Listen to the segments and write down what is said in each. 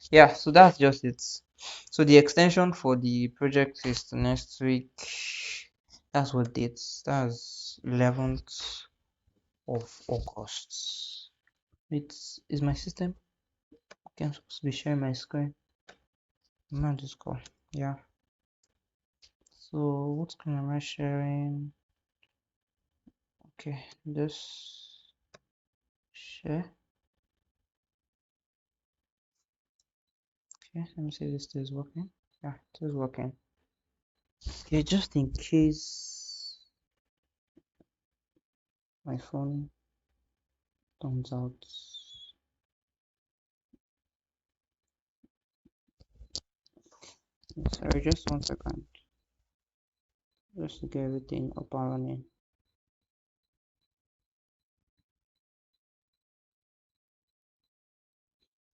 Yeah, so that's just it. So the extension for the project is next week. That's what dates. That's 11th of August. Is my system? Okay, I'm supposed to be sharing my screen. I'm on Discord. Yeah. So what screen am I sharing? Okay, this share. Okay, let me see if this is working. Yeah, it is working. Okay, just in case my phone turns out. Sorry, just 1 second. Just to get everything up and running.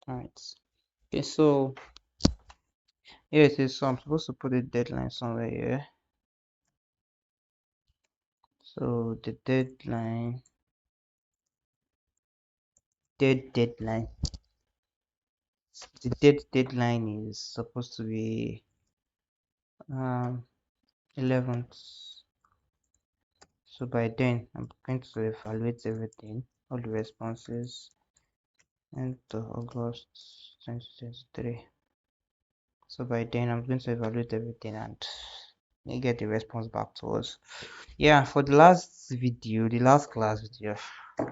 Alright. Okay, so here it is. So I'm supposed to put a deadline somewhere here. So the deadline, deadline. The deadline is supposed to be 11th. So by then I'm going to evaluate everything, all the responses, and August 2023. So by then I'm going to evaluate everything and get the response back to us. Yeah, for the last video, the last class video, I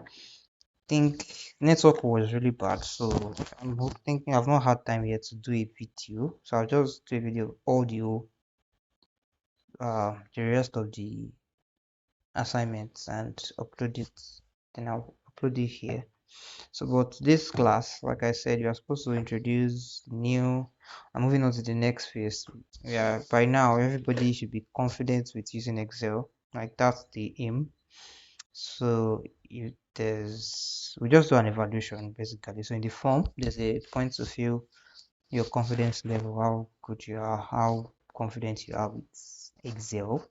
think network was really bad, so I'm thinking I've not had time yet to do a video, so I'll just do a video audio the rest of the assignments and upload it, then I'll upload it here. So but this class, like I said, you are supposed to introduce new. I'm moving on to the next phase. Yeah, by now everybody should be confident with using Excel, like that's the aim. So if there's we just do an evaluation basically. So in the form there's a point to feel your confidence level, how good you are, how confident you are with Excel,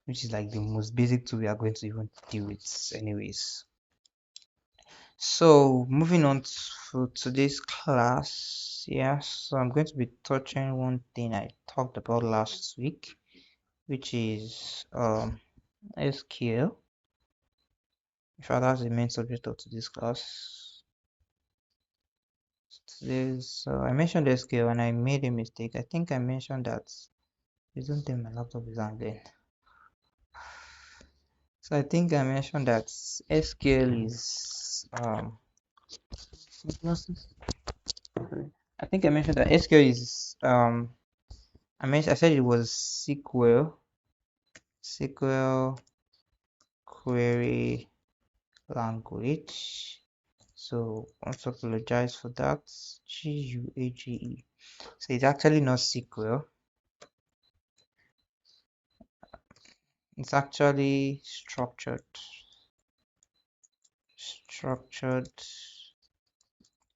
which is like the most basic tool we are going to even deal with anyways. So moving on to today's class, yeah, so I'm going to be touching one thing I talked about last week, which is SQL. In fact, that's the main subject of today's class. So I mentioned SQL and I made a mistake. I think I mentioned that. Please don't think my laptop is angry. So I think I mentioned that SQL is I think I mentioned that SQL is I said it was SQL query language. So I want to apologize for that. GUAGE. So it's actually not SQL. It's actually structured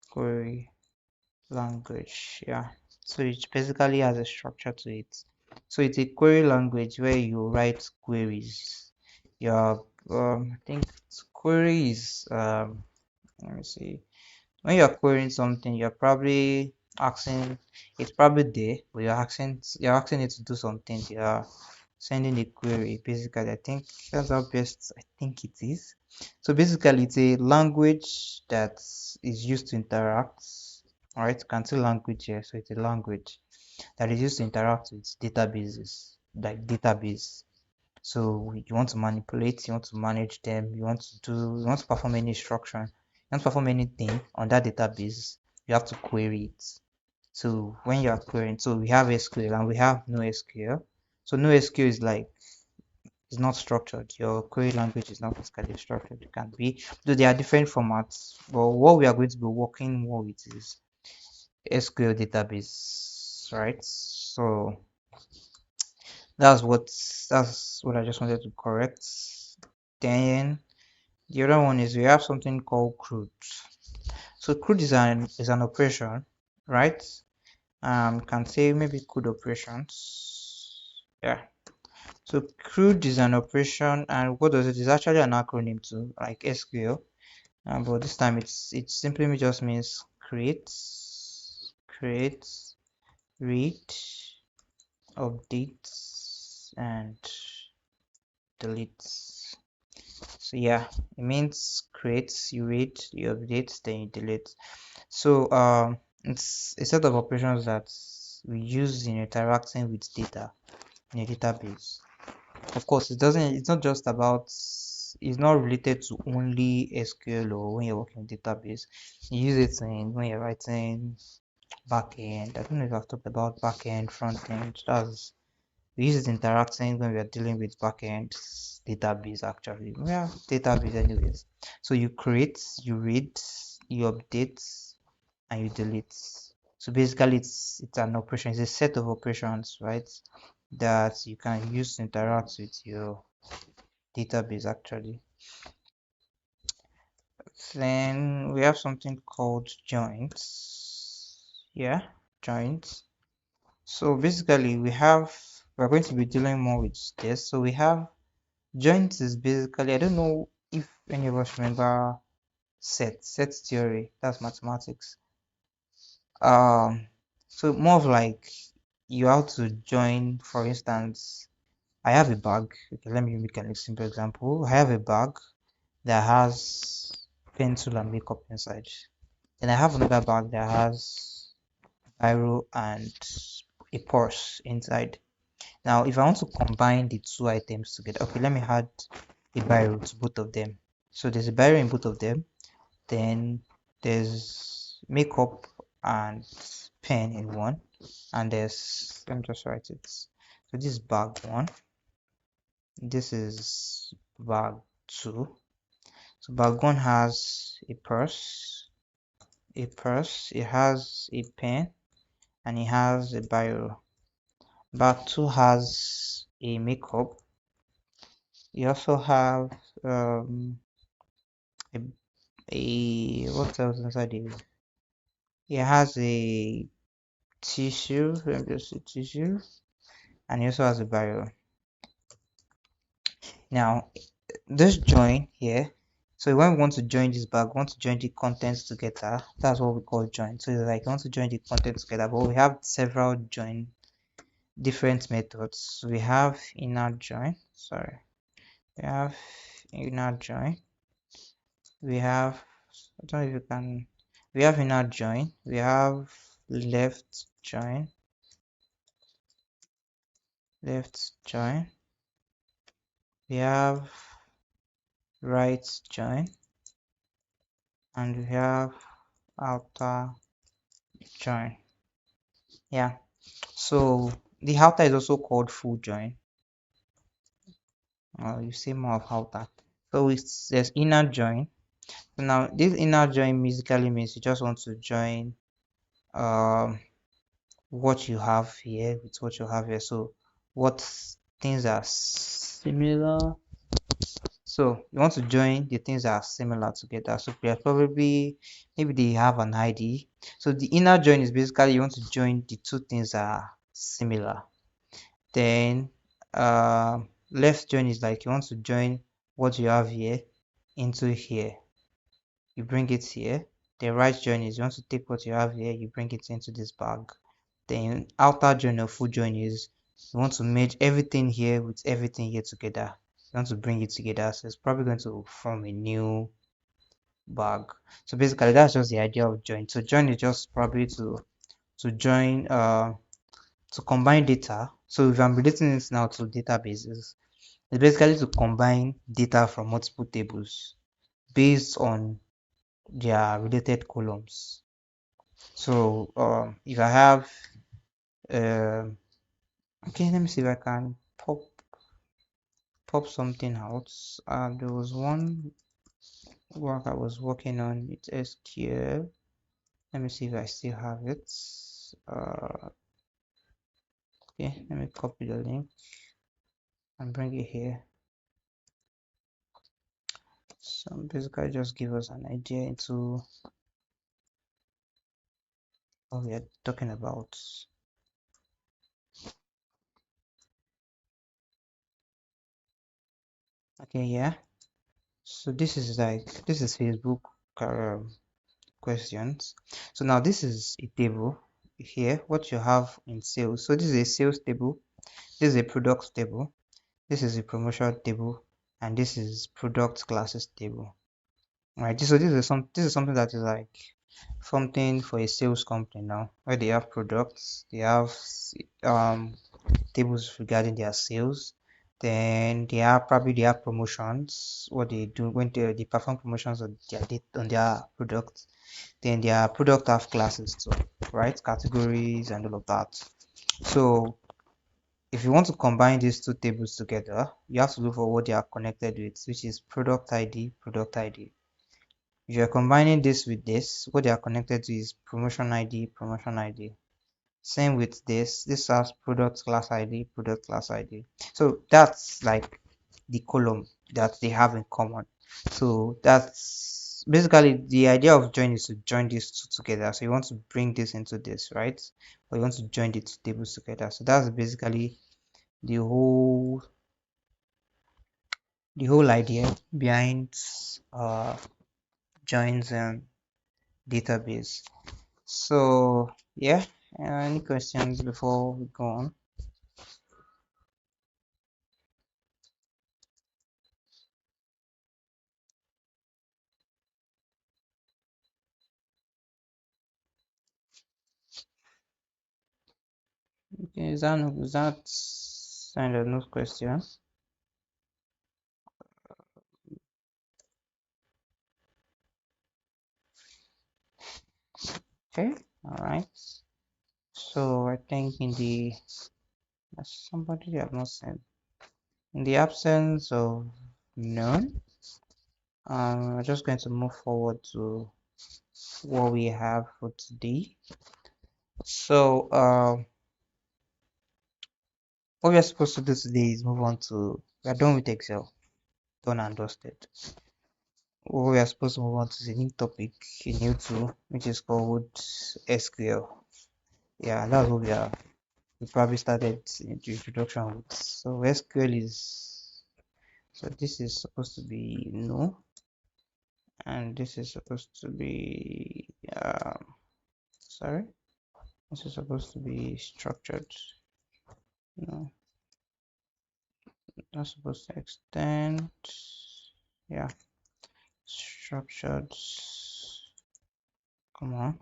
query language. Yeah. So it basically has a structure to it. So it's a query language where you write queries. Your I think query is let me see. When you're querying something, you're probably asking it's probably there, but you're asking it to do something. You're sending a query. Basically, I think that's how best I think it is. So basically, it's a language that is used to interact. All right, you can see language here. So it's a language that is used to interact with databases, like database. So you want to manipulate, you want to manage them, you want to perform any instruction, you want to perform anything on that database, you have to query it. So when you are querying, so we have SQL and we have NoSQL. So NoSQL is like it's not structured. Your query language is not physically structured. It can be, though there are different formats. But what we are going to be working more with is SQL database, right? So that's what I just wanted to correct. Then the other one is we have something called CRUD. So CRUD is an operation, right? Can say maybe CRUD operations. Yeah. So CRUD is an operation, and what does it is actually an acronym too, like SQL. But this time it simply just means create. creates, read, updates, and deletes. So yeah, it means creates, you read, you update, then you delete. So it's a set of operations that we use in interacting with data in a database. Of course, it's not just about, it's not related to only SQL or when you're working with database. You use it in when you're writing backend. I don't know if I've talked about backend, front end. That's, we use it interacting when we are dealing with backend database actually. Yeah, database anyways. So you create, you read, you update, and you delete. So basically it's an operation, it's a set of operations, right? That you can use to interact with your database actually. Then we have something called joins. Yeah, joins. So basically we're going to be dealing more with this. So we have joins is basically, I don't know if any of us remember set theory, that's mathematics. So more of like you have to join, for instance, I have a bag. Okay, let me make a simple example. I have a bag that has pencil and makeup inside. Then I have another bag that has biro and a purse inside. Now, if I want to combine the two items together, okay, let me add a biro to both of them. So there's a biro in both of them. Then there's makeup and pen in one. And there's, let me just write it. So this is bag one. This is bag two. So bag one has a purse, it has a pen, and it has a biro. Bag two has a makeup. You also have a, what else inside it? It has a tissue, let me just say tissue, and it also has a biro. Now this join here, so when we want to join this bag, we want to join the contents together, that's what we call join. So it's like we want to join the contents together, but we have several join different methods. We have inner join, sorry, we have inner join, we have, I don't know if you can, we have inner join, we have left join, we have right join, and we have outer join. Yeah, so the outer is also called full join. You see more of outer. So there's inner join. So now this inner join basically means you just want to join what you have here with what you have here. So what things are similar. So you want to join the things that are similar together. So probably maybe they have an ID. So the inner join is basically you want to join the two things that are similar. Then left join is like you want to join what you have here into here, you bring it here. The right join is you want to take what you have here, you bring it into this bag. Then outer join or full join is you want to merge everything here with everything here together, you want to bring it together, so it's probably going to form a new bag. So basically that's just the idea of join. So join is just probably to join to combine data. So if I'm relating it now to databases, it's basically to combine data from multiple tables based on their related columns. So if I have okay, let me see if I can pop something out. There was one work I was working on with SQL. Let me see if I still have it. Okay, let me copy the link and bring it here. So basically just give us an idea into what we are talking about. Okay, yeah. So this is Facebook questions. So now this is a table. here, what you have in sales. So this is a sales table, this is a product table, this is a promotion table, and this is product classes table. Right. So this is something that is like something for a sales company now, where they have products, they have um tables regarding their sales. Then they have promotions, what they do when they perform promotions on their products. Then their product have classes too, right? Categories and all of that. So if you want to combine these two tables together, you have to look for what they are connected with, which is product ID, product ID. If you're combining this with this, what they are connected to is promotion ID, promotion ID. Same with this has product class ID, product class ID. So that's like the column that they have in common. So that's basically the idea of join is to join these two together. So you want to bring this into this, right? Or you want to join the two tables together. So that's basically the whole idea behind joins and database. So yeah, any questions before we go on? Okay, is that kind of no question? Okay, all right. So I think there's somebody I have not seen. In the absence of none, we're just going to move forward to what we have for today. So what we are supposed to do today is move on to, we are done with Excel, done and dusted. What we are supposed to move on to is a new topic, a new tool, which is called SQL. Yeah, that's what we probably started into introduction with. So SQL is, so this is supposed to be no, and this is supposed to be sorry, this is supposed to be structured. No, not supposed to extend. Yeah, structured. Come on.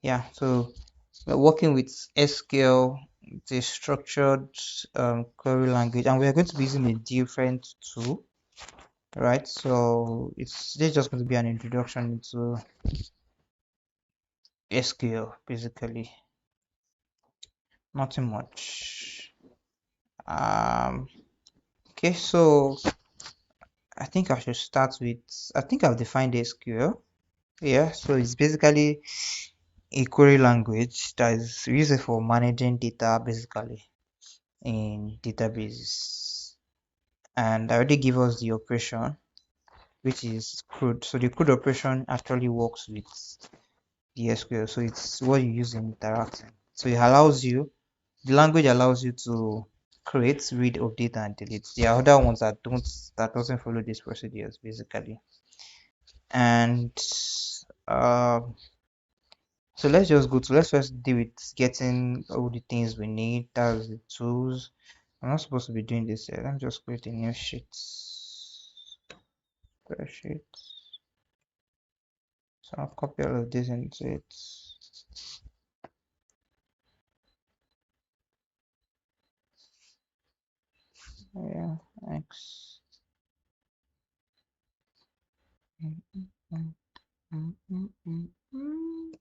Yeah, so we're working with SQL, the structured query language, and we are going to be using a different tool, right? So it's just going to be an introduction into SQL, basically. Nothing much. Um, okay, so I think I should start with, I think I've defined SQL. Yeah, so it's basically a query language that is used for managing data, basically, in databases. And I already give us the operation, which is CRUD. So the CRUD operation actually works with the SQL. So it's what you use in interacting. So it allows you, the language allows you to create, read, update, and delete. There are other ones that doesn't follow these procedures basically. And uh, so let's first deal with getting all the things we need. That's the tools. I'm not supposed to be doing this here. Let me just create a new sheet. Spreadsheet. So I'll copy all of this into it. Yeah, X. Mm, mm, mm, mm, mm, mm, mm.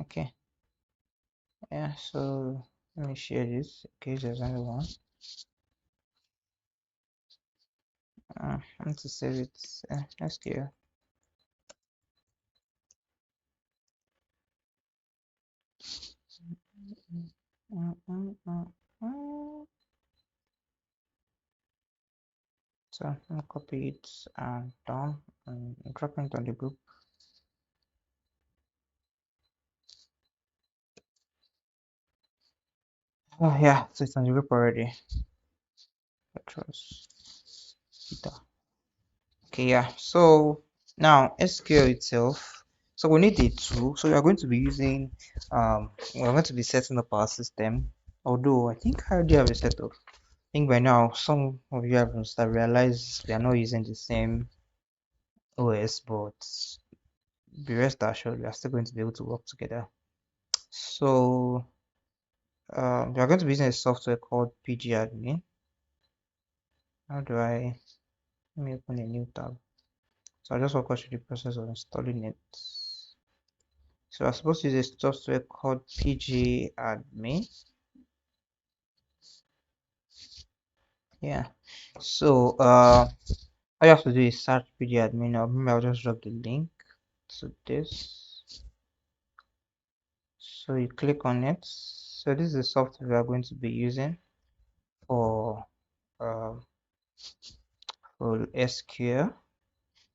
Okay, yeah, so let me share this in case there's anyone. I need to save it. Let's go. Mm, mm, mm, mm. So I'm gonna copy it and down and drop it on the group. Oh yeah, so it's on the group already. Across. Okay, yeah. So now SQL itself. So we need a tool. So we are going to be using we're going to be setting up our system. Although I think I already have a setup. I think by now some of you have must have realized we are not using the same OS, but be rest assured we are still going to be able to work together. So we are going to be using a software called PG How do I let me open a new tab? So I'll just walk us through the process of installing it. So I'm supposed to use a software called PG Yeah. So all you have to do is search PG or maybe I'll just drop the link to this. So you click on it. So this is the software we are going to be using for uh, for SQL.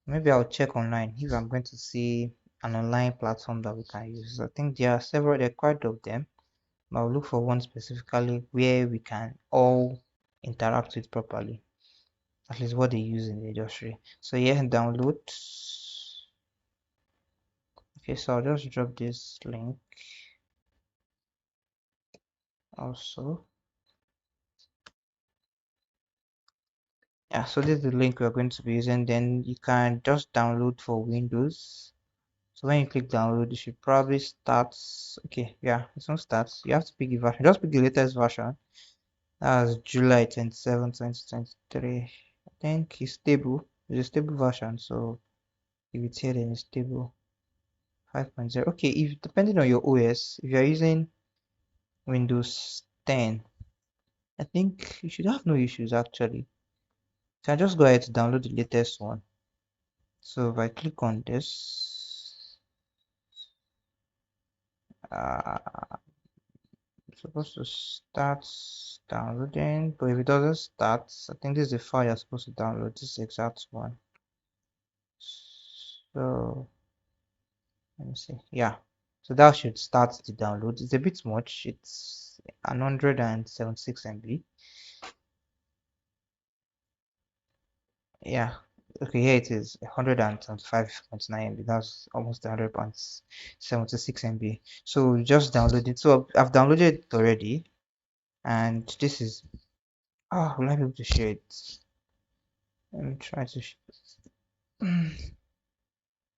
Maybe I'll check online if I'm going to see an online platform that we can use. I think there are several, there are quite of them. But I'll look for one specifically where we can all interact with properly. At least what they use in the industry. So yeah, download. Okay, so I'll just drop this link also. Yeah, so this is the link we're going to be using. Then you can just download for Windows. So when you click download, it should probably start. Okay, yeah, it's not starts. You have to pick the version. Just pick the latest version. That's July 27, 2023. I think it's stable. It's a stable version. So if it's here, then it's stable. 5.0. Okay, if depending on your OS, if you're using Windows 10, I think you should have no issues actually. You can just go ahead to download the latest one. So if I click on this, it's supposed to start downloading, but if it doesn't start, I think this is the file you're supposed to download, this exact one. So let me see. Yeah, so that should start the download. It's a bit much. It's 176 MB. Yeah. Okay, here it is 125.9 MB. That's almost 100.76 MB. So just download it. So I've downloaded it already, and this is will I be able to share it? Let me try to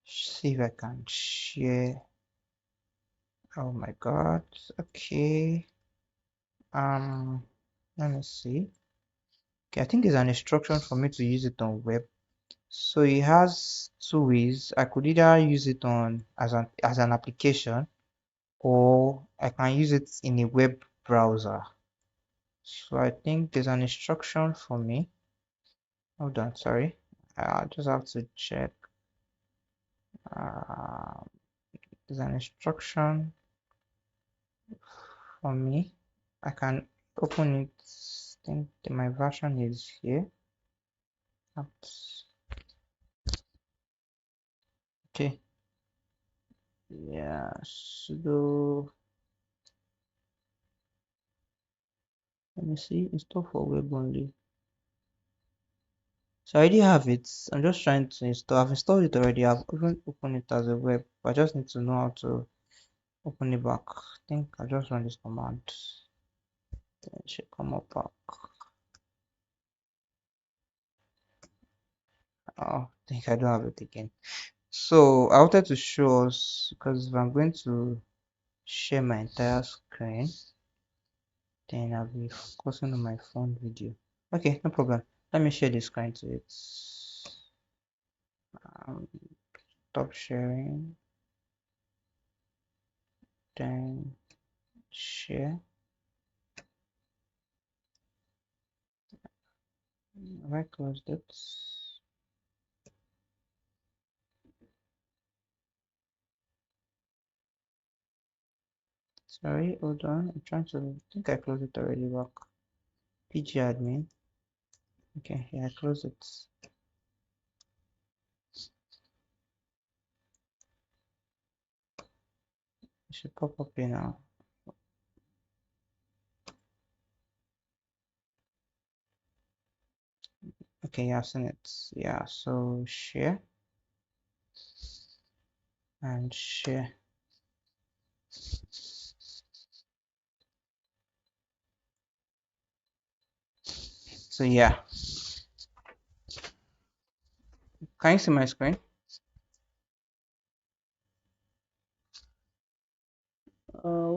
see if I can share. Oh my god. Okay. Let me see. Okay, I think it's an instruction for me to use it on web. So it has two ways. I could either use it on as an application, or I can use it in a web browser. So I think there's an instruction for me. Hold on, sorry. I just have to check. Uh, there's an instruction for me. I can open it. I think my version is here. Oops. Okay. Yeah. Sudo. Let me see. Install for web only. So I already have it. I'm just trying to install. I've installed it already. I've even opened it as a web. But I just need to know how to open it back. I think I'll just run this command. Then it should come up back. Oh, I think I don't have it again. So I wanted to show us because if I'm going to share my entire screen, then I'll be focusing on my phone video. Okay, no problem. Let me share the screen to it. Um, Stop sharing. Then share. Have I closed it? Sorry, hold on. I'm trying to I think I closed it already back. PG admin. Okay, yeah, I closed it. It should pop up here now. Okay, yeah, I've seen it. Yeah, so share and share. So yeah, can you see my screen?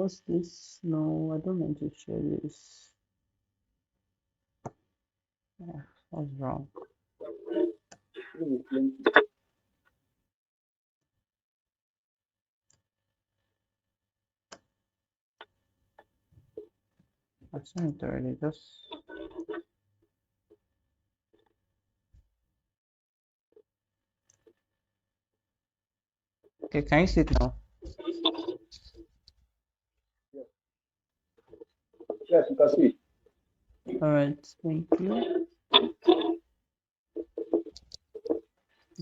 What's this? No, I don't mean to share this. Yeah, what's wrong? I've seen it already. Just okay. Can you see it now? Yes, you can see. All right, thank you.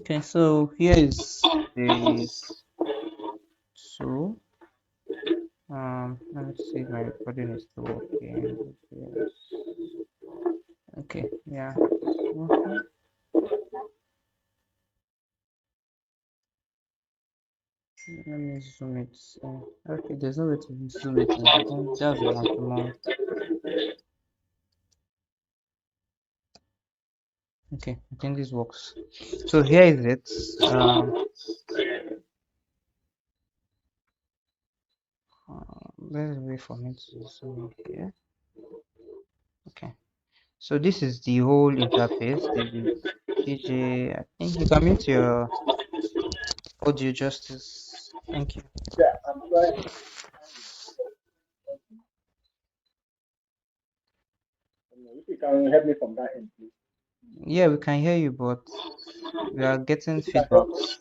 Okay, so here is the tool. Let me see if my recording is still working. Yes. Okay, yeah. Okay. Let me zoom it. Okay, there's no way to zoom it. I think that's the maximum. Okay, I think this works. So here is it. There's a way for me to zoom it here. Okay, so this is the whole interface. The PJ. I think you can mute your audio justice. Thank you. Yeah, I'm trying. If you can help me from that end, please. Yeah, we can hear you, but we are getting If you can help me, feedbacks.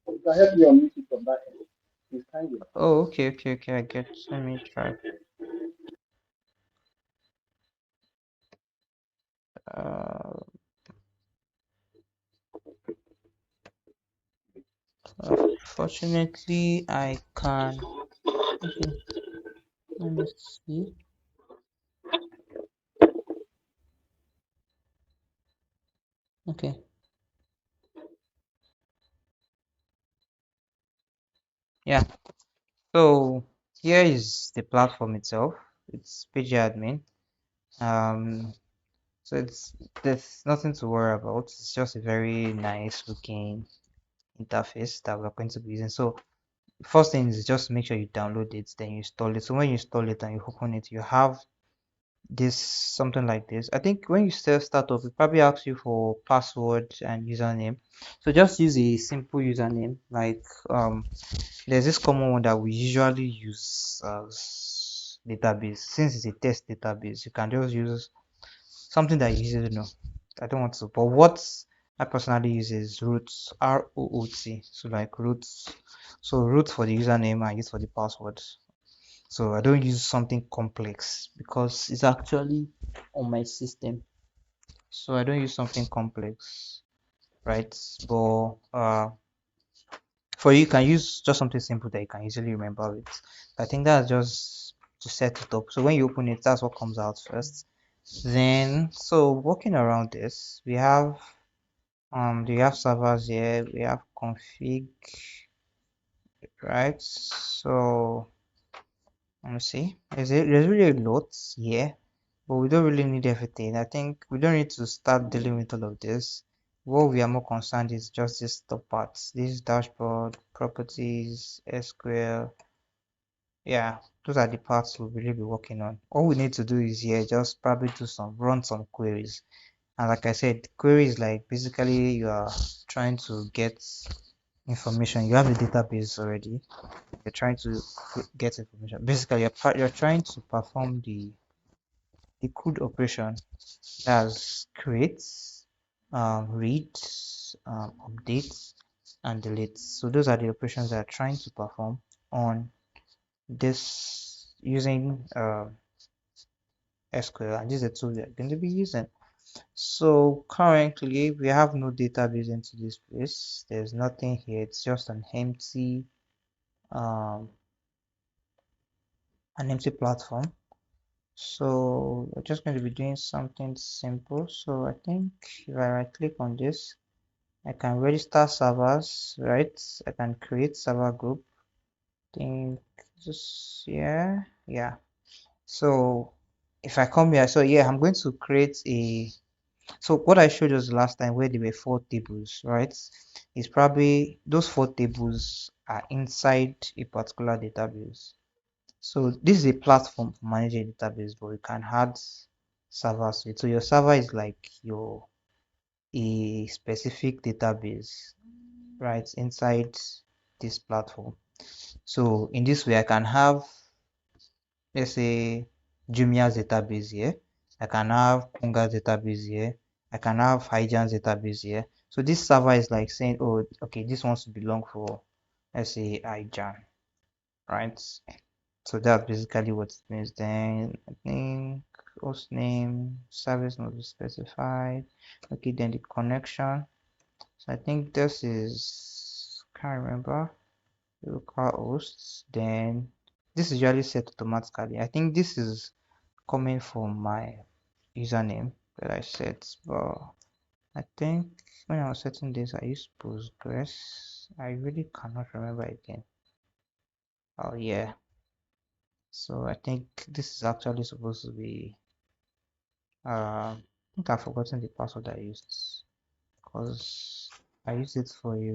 if you can help me unmute it from that end, please kindly. Oh, okay, I get. Let me try. Uh, Fortunately, I can. Okay, let me see. Okay, yeah. So here is the platform itself. It's PG admin. Um, so there's nothing to worry about. It's just a very nice looking interface that we're going to be using. So first thing is just make sure you download it, then you install it. So when you install it and you open it, you have this something like this. I think when you still start off, it probably asks you for password and username. So just use a simple username. Like there's this common one that we usually use as database. Since it's a test database, you can just use something that you usually know. I don't want to, but what I personally use is root, ROOT. So like root, so root for the username and use for the password. So I don't use something complex because it's actually on my system. So I don't use something complex, right? But for you, can use just something simple that you can easily remember it. I think that's just to set it up. So when you open it, that's what comes out first. Then, so working around this, we have servers here, we have config, right? So let me see. There's really a lot here, but we don't really need everything. I think we don't need to start dealing with all of this. What we are more concerned is just this top parts. This dashboard, properties, SQL. Yeah, those are the parts we'll really be working on. All we need to do is here just probably run some queries. And like I said, queries like basically you are trying to get information. You have a database already. You're trying to get information. Basically, you're trying to perform the code operation as create, read, update, and delete. So those are the operations that are trying to perform on this using SQL, and this is the tool we're going to be using. So currently we have no database into this place. There's nothing here. It's just um, an empty platform. So we're just going to be doing something simple. So I think if I right click on this, I can register servers, right? I can create server group. Think just yeah. So if I come here, so yeah, I'm going to create a. So what I showed us last time where there were four tables, right? Is probably those four tables are inside a particular database. So this is a platform for managing database, but you can add servers to it. So your server is like your a specific database, right, inside this platform. So in this way, I can have, let's say, Jumia's database here. I can have Kunga's database here. I can have Hijan's database here. So this server is like saying, oh, okay, this wants to belong for, let's say, Hijan, right? So that's basically what it means. Then I think host name, service not be specified. Okay, then the connection. So I think this is, can't remember, local hosts. Then this is usually set automatically. I think this is coming from my username that I set, but I think when I was setting this, I used Postgres. I really cannot remember again. Oh yeah. So I think this is actually supposed to be. I think I've forgotten the password I used because I used it for a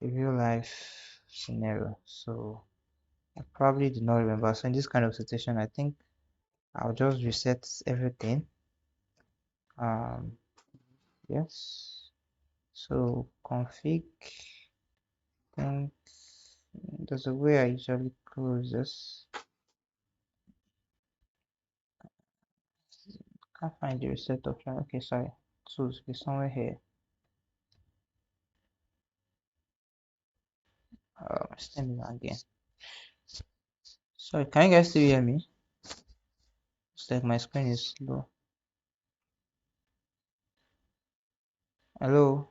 real life scenario. So I probably do not remember. So in this kind of situation, I think I'll just reset everything. Um, yes. So config. Think there's a way I usually close this. Can't find the reset option. Okay, sorry. So it's somewhere here. Let me again. Sorry, can you guys still hear me? It's like my screen is slow. Hello.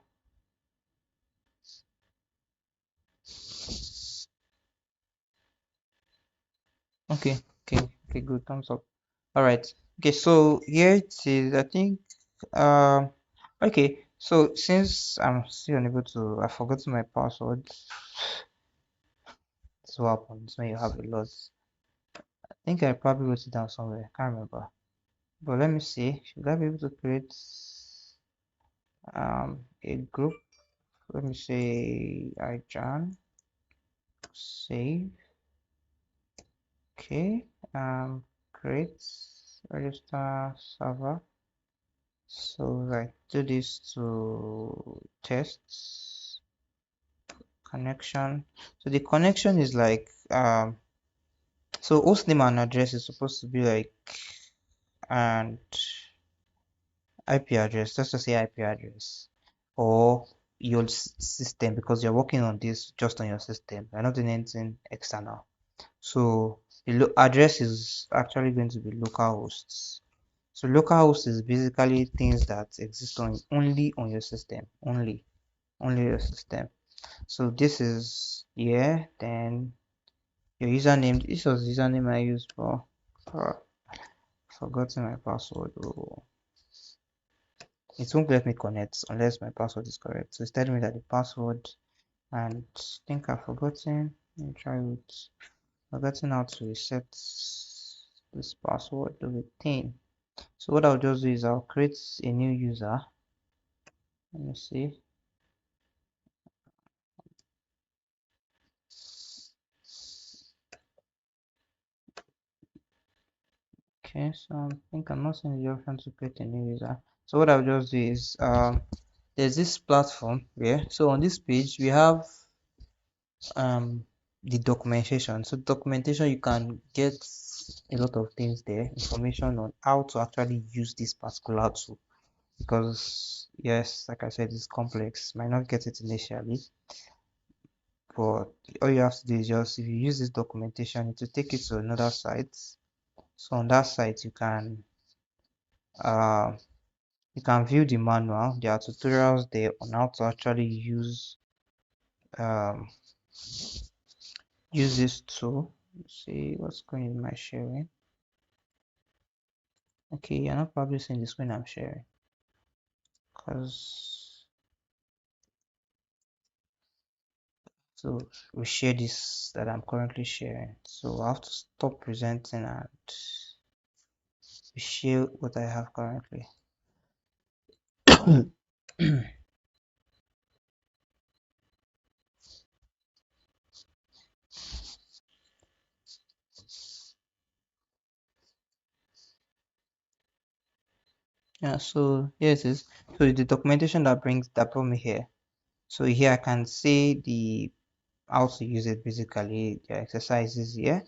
Okay, okay, good. Thumbs up. All right. Okay, so here it is. I think. Um. Okay. So since I'm still unable to, I forgot my password. That's what happens when you have a lot. I think I probably wrote it down somewhere. Can't remember. But let me see. Should I be able to create a group? Let me say I John. Save. Okay. Create register server. So I do this to tests connection. So the connection is like so host name and address is supposed to be like and IP address. Let's just say IP address or your system because you're working on this just on your system. You're not doing anything external. So the address is actually going to be localhosts. So localhost is basically things that exist on only on your system, only your system. So this is then your username. This was the username I used for. Uh, Forgotten my password. Oh, it won't let me connect unless my password is correct. So it's telling me that the password and I think I've forgotten. Let me try it. Forgotten how to reset this password to the thing. So what I'll just do is I'll create a new user. Let me see. Okay, so I think I'm not seeing the option to create a new user. So what I'll just do is there's this platform here. So on this page we have the documentation. So documentation you can get a lot of things there, information on how to actually use this particular tool. Because yes, like I said, it's complex. Might not get it initially, but all you have to do is just if you use this documentation, it will take you to another site. So on that site uh, you can view the manual. There are tutorials there on how to actually um, use this tool. See what's going in my sharing. Okay, you're not probably seeing the screen I'm sharing because so we share this that I'm currently sharing. So I have to stop presenting and share what I have currently. Yeah, so here it is. So the documentation that brought me here. So here I can see the how to use it basically, the exercises here.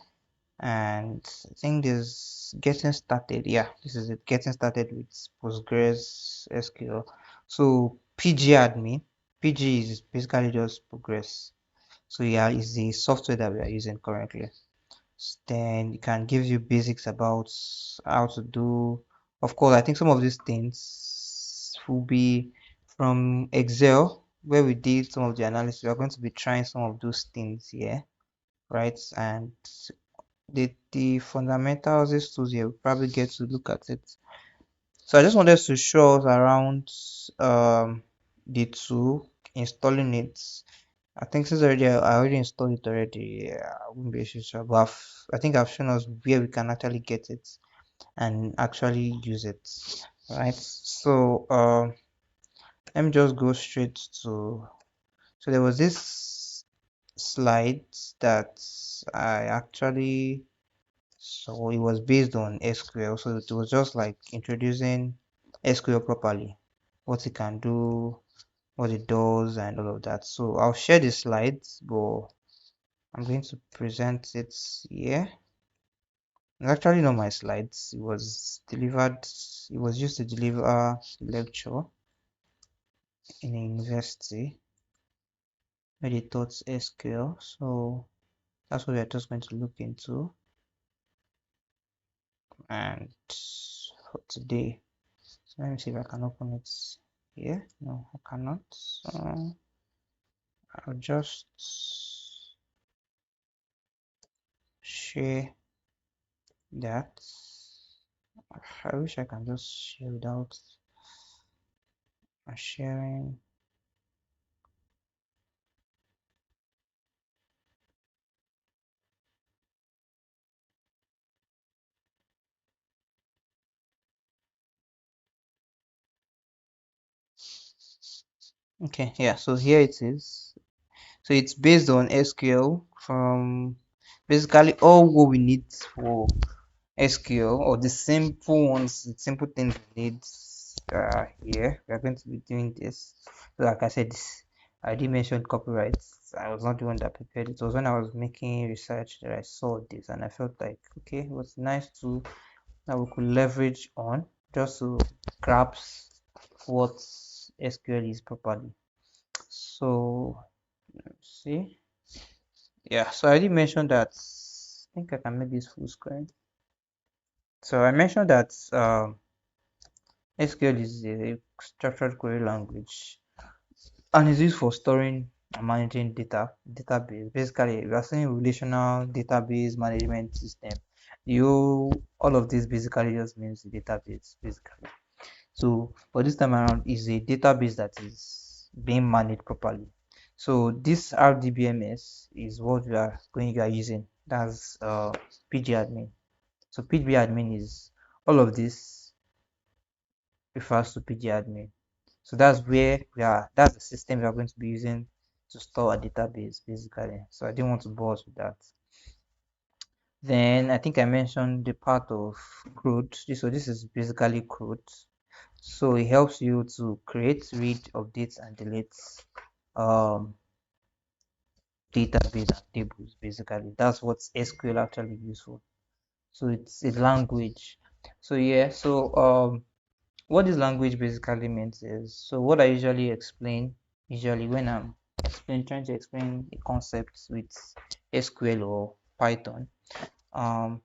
And I think this getting started. Yeah, this is it. Getting started with Postgres SQL. So PG admin. PG is basically just Progress. So yeah, is the software that we are using currently. Then it can give you basics about how to do. Of course, I think some of these things will be from Excel, where we did some of the analysis. We are going to be trying some of those things here, right? And the fundamentals, these tools here, we probably get to look at it. So I just wanted to show us around the tool, installing it. I think since I already installed it already. Yeah, I wouldn't be sure, but I think I've shown us where we can actually get it and actually use it, right? So let me just go straight to. So there was this slide that I actually so it was based on SQL. So it was just like introducing SQL properly, what it can do, what it does, and all of that. So I'll share the slides, but I'm going to present it here. It's actually not my slides. It was delivered. It was used to deliver a lecture in a university where they taught SQL. So that's what we are just going to look into. And for today, so let me see if I can open it here. No, I cannot. So I'll just share that. I wish I can just share without sharing. Okay, yeah, so here it is. So it's based on SQL from basically all what we need for SQL or the simple ones, the simple things we need here. We are going to be doing this. So like I said, I did mention copyright. I was not the one that prepared it. It was when I was making research that I saw this and I felt like okay, it was nice to that we could leverage on just to grasp what SQL is properly. So let's see. Yeah, so I already mentioned that I think I can make this full screen. So I mentioned that SQL is a structured query language and is used for storing and managing database. Basically, we are saying relational database management system. All of this basically just means database basically. So for this time around is a database that is being managed properly. So this RDBMS is what we are using. That's PG admin. So PG admin is all of this refers to PG admin. So that's where we are. That's the system we are going to be using to store a database basically. So I didn't want to bore us with that. Then I think I mentioned the part of CRUD. So this is basically CRUD. So it helps you to create, read, update, and delete um, database and tables. Basically, that's what SQL actually used for. So it's a language. So yeah. So what this language basically means is so what I usually explain usually when I'm trying to explain a concept with SQL or Python. Um,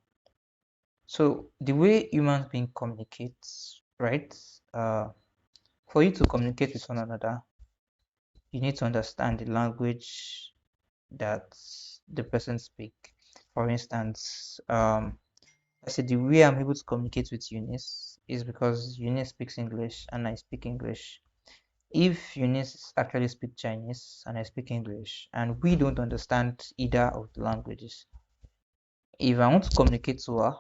so the way humans being communicates, right? For you to communicate with one another, you need to understand the language that the person speak. For instance, I said the way I'm able to communicate with Eunice is because Eunice speaks English and I speak English. If Eunice actually speaks Chinese and I speak English and we don't understand either of the languages, if I want to communicate to her,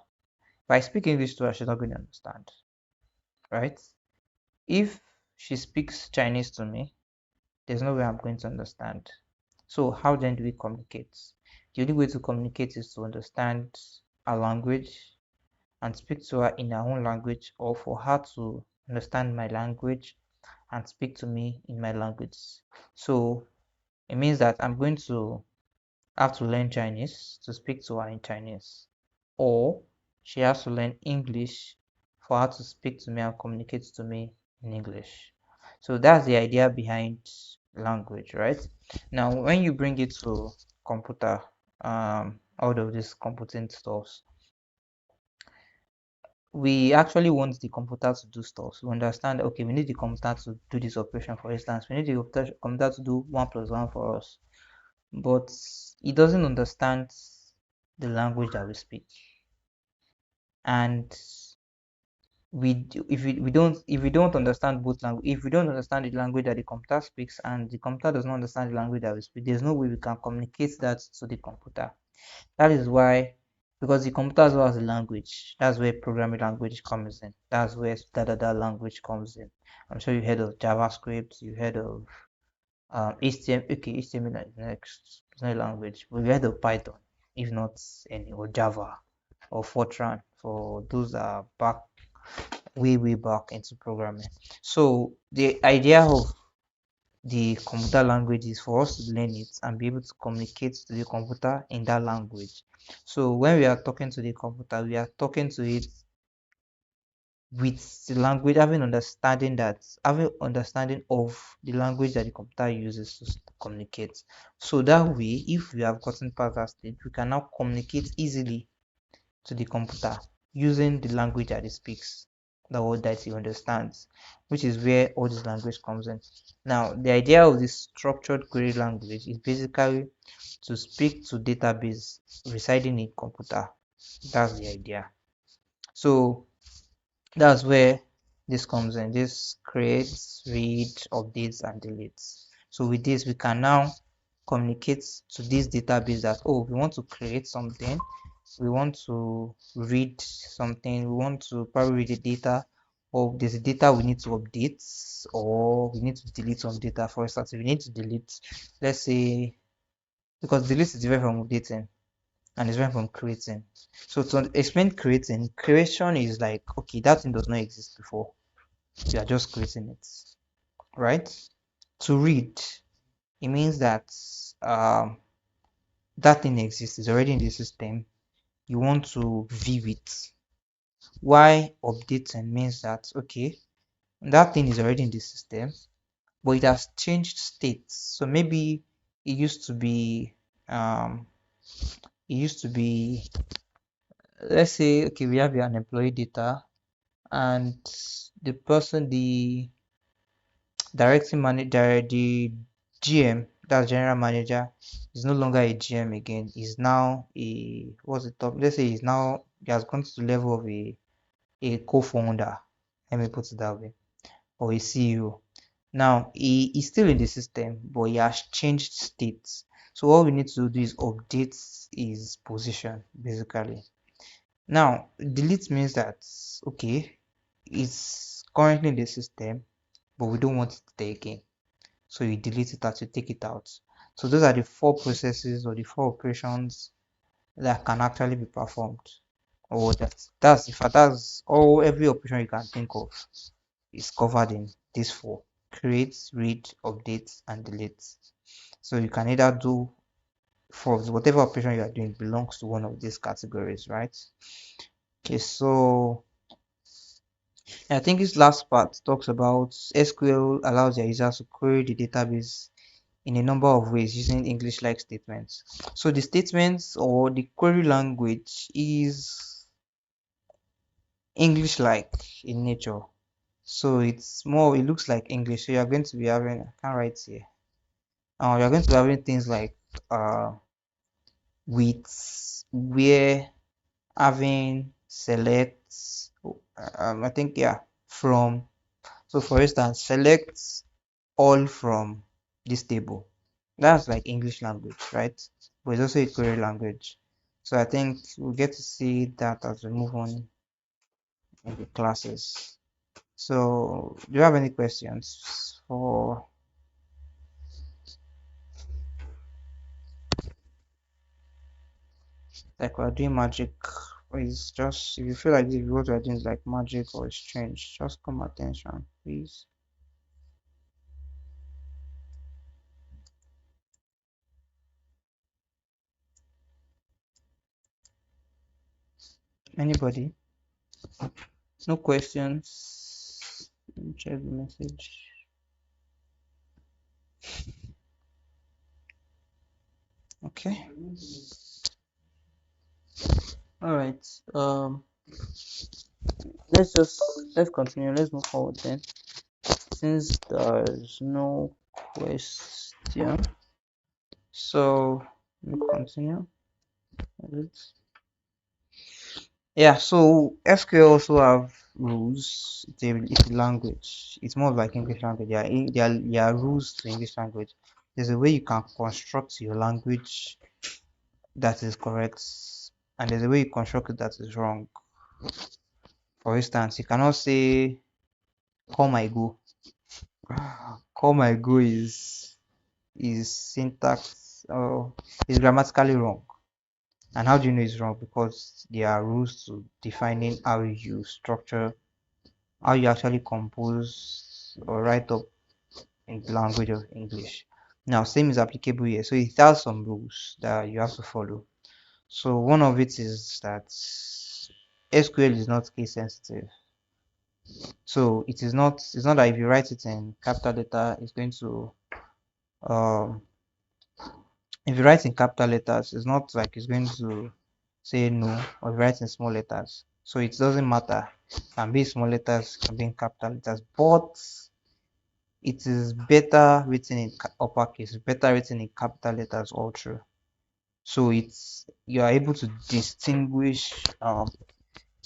if I speak English to her, she's not going to understand, right? If she speaks Chinese to me, there's no way I'm going to understand. So how then do we communicate? The only way to communicate is to understand a language and speak to her in her own language, or for her to understand my language and speak to me in my language. So it means that I'm going to have to learn Chinese to speak to her in Chinese, or she has to learn English for her to speak to me and communicate to me in English. So that's the idea behind language, right? Now, when you bring it to computer, out of this computing stuff, we actually want the computer to do stuff. So we understand, okay, we need the computer to do this operation. For instance, we need the computer to do 1 plus 1 for us, but it doesn't understand the language that we speak. And if we don't understand both language, if we don't understand the language that the computer speaks and the computer does not understand the language that we speak, there's no way we can communicate that to the computer. That is why, because the computer as well as the language, that's where programming language comes in. That's where da language comes in. I'm sure you heard of JavaScript, you heard of HTML. Okay, HTML is next, it's not a language, but you heard of Python, if not any, or Java or Fortran for those that are back way back into programming. So the idea of the computer language is for us to learn it and be able to communicate to the computer in that language. So when we are talking to the computer, we are talking to it with the language, having understanding of the language that the computer uses to communicate. So that way, if we have gotten past that stage, we can now communicate easily to the computer using the language that it speaks, the word that it understands, which is where all this language comes in. Now, the idea of this structured query language is basically to speak to database residing in computer. That's the idea. So that's where this comes in. This creates, read, updates, and deletes. So with this, we can now communicate to this database that, oh, we want to create something, we want to read something, we want to probably read the data, or there's a data we need to update, or we need to delete some data. For instance, if we need to delete, let's say, because delete is different from updating and it's different from creating. So to explain creating, creation is like, okay, that thing does not exist before, you are just creating it, right? To read, it means that um, that thing exists, is already in the system, you want to view it. Why updating means that, okay, that thing is already in the system, but it has changed states. So maybe it used to be, um, it used to be, let's say, okay, we have an employee data, and the person, the directing manager, the GM, that's general manager, is no longer a GM again. Is now a, what's the top? Let's say he's now, he has gone to the level of a co-founder. Let me put it that way, or a CEO. Now he is still in the system, but he has changed states. So all we need to do is update his position basically. Now delete means that, okay, it's currently in the system, but we don't want it there again. So you delete it out, you take it out. So those are the 4 processes or the 4 operations that can actually be performed. Or that's in fact that's all, every operation you can think of is covered in these 4: create, read, update, and delete. So you can either do, for whatever operation you are doing belongs to one of these categories, right? Okay, so I think this last part talks about SQL allows the users to query the database in a number of ways using English-like statements. So the statements or the query language is English-like in nature. So it's more, it looks like English. So you're going to be having, I can't write here. You're going to be having things like uh with where having select, I think, yeah, from. So for instance, select all from this table. That's like English language, right? But it's also a query language. So I think we'll get to see that as we move on in the classes. So do you have any questions for, like, we're doing magic? Or it's just, if you feel like what we're doing is like magic or strange, just come attention, please. Anybody? No questions? Let me check the message. Okay. All right. Let's continue. Let's move forward then. Since there's no question, so we continue. Yeah. So SQL also have rules. It's a language. It's more like English language. There are rules to English language. There's a way you can construct your language that is correct, and there's a way you construct it that is wrong. For instance, you cannot say "call my go." "Call my go" is syntax, is grammatically wrong. And how do you know it's wrong? Because there are rules to defining how you structure, how you actually compose or write up in the language of English. Now, same is applicable here. So it has some rules that you have to follow. So one of it is that SQL is not case sensitive. So it's not that if you write it in capital letter, it's going to, um, if you write in capital letters, it's not like it's going to say no, or write in small letters. So it doesn't matter. It can be small letters, can be in capital letters, but it is better written in uppercase, better written in capital letters all through. So you are able to distinguish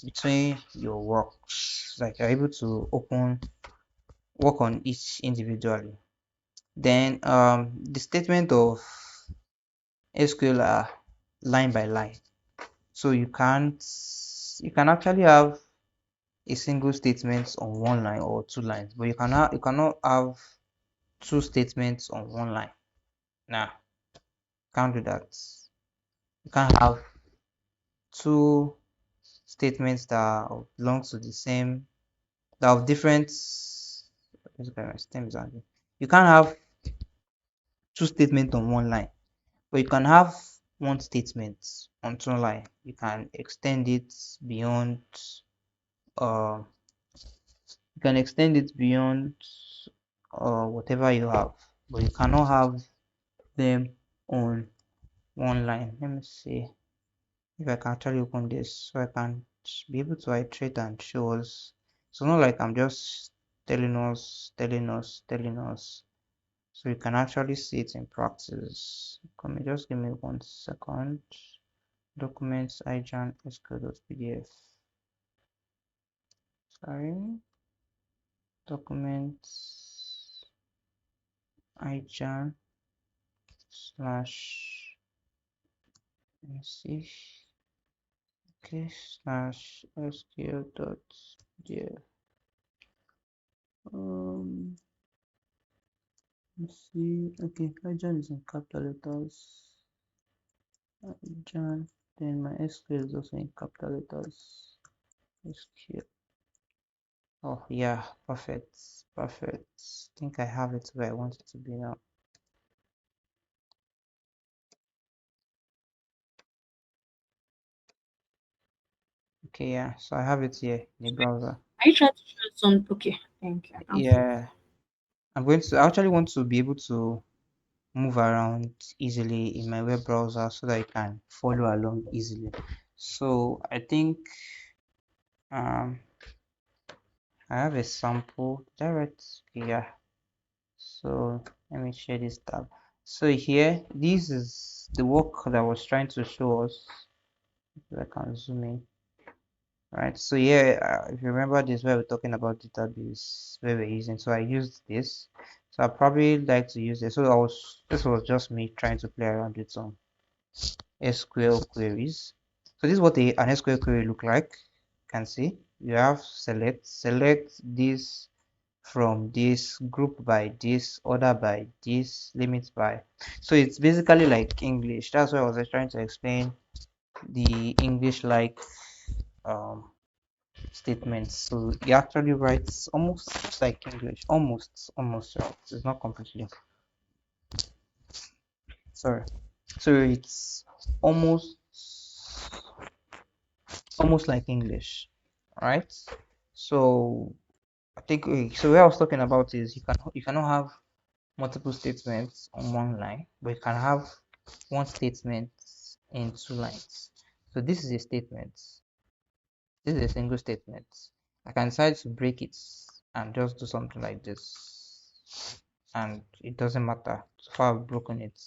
between your works. Like you're able to work on each individually. Then the statement of SQL are line by line. So you can actually have a single statement on one line or two lines, but you cannot have two statements on one line. Nah, can't do that. You can't have two statements that belong to the same, that have different. You can't have two statements on one line, but you can have one statement on two line. You can extend it beyond. Uh, you can extend it beyond whatever you have, but you cannot have them on one line. Let me see if I can actually open this so I can be able to iterate and show us. So not like I'm just telling us. So you can actually see it in practice. Come, just give me 1 second. Documents ijan sql.pdf. Sorry. Documents ijan slash, let me see. Okay, slash sql.pdf. Let's see. Okay, ijan is in capital letters. Ijan. Then my SQL is also in capital letters. SQL. Oh yeah, perfect, perfect. I think I have it where I want it to be now. Okay, yeah, so I have it here in the browser. Are you trying to show some? Okay, thank you. Yeah, I actually want to be able to move around easily in my web browser so that I can follow along easily. So I think um I have a sample direct. Okay, yeah. So let me share this tab. So here, this is the work that I was trying to show us. If I can zoom in. Right, so here, if you remember this, where we're talking about database, where we're using, so I used this. So I probably like to use this. So this was just me trying to play around with some SQL queries. So this is what an SQL query look like. You can see you have select this from this, group by this, order by this, limit by. So it's basically like English. That's why I was trying to explain the English like um, statements. So he actually writes almost like English, almost. Right? It's not completely. Sorry. So it's almost almost like English, right? So I think so. What I was talking about is you cannot have multiple statements on one line, but you can have one statement in two lines. So this is a statement. This is a single statement. I can decide to break it and just do something like this, and it doesn't matter so far I've broken it.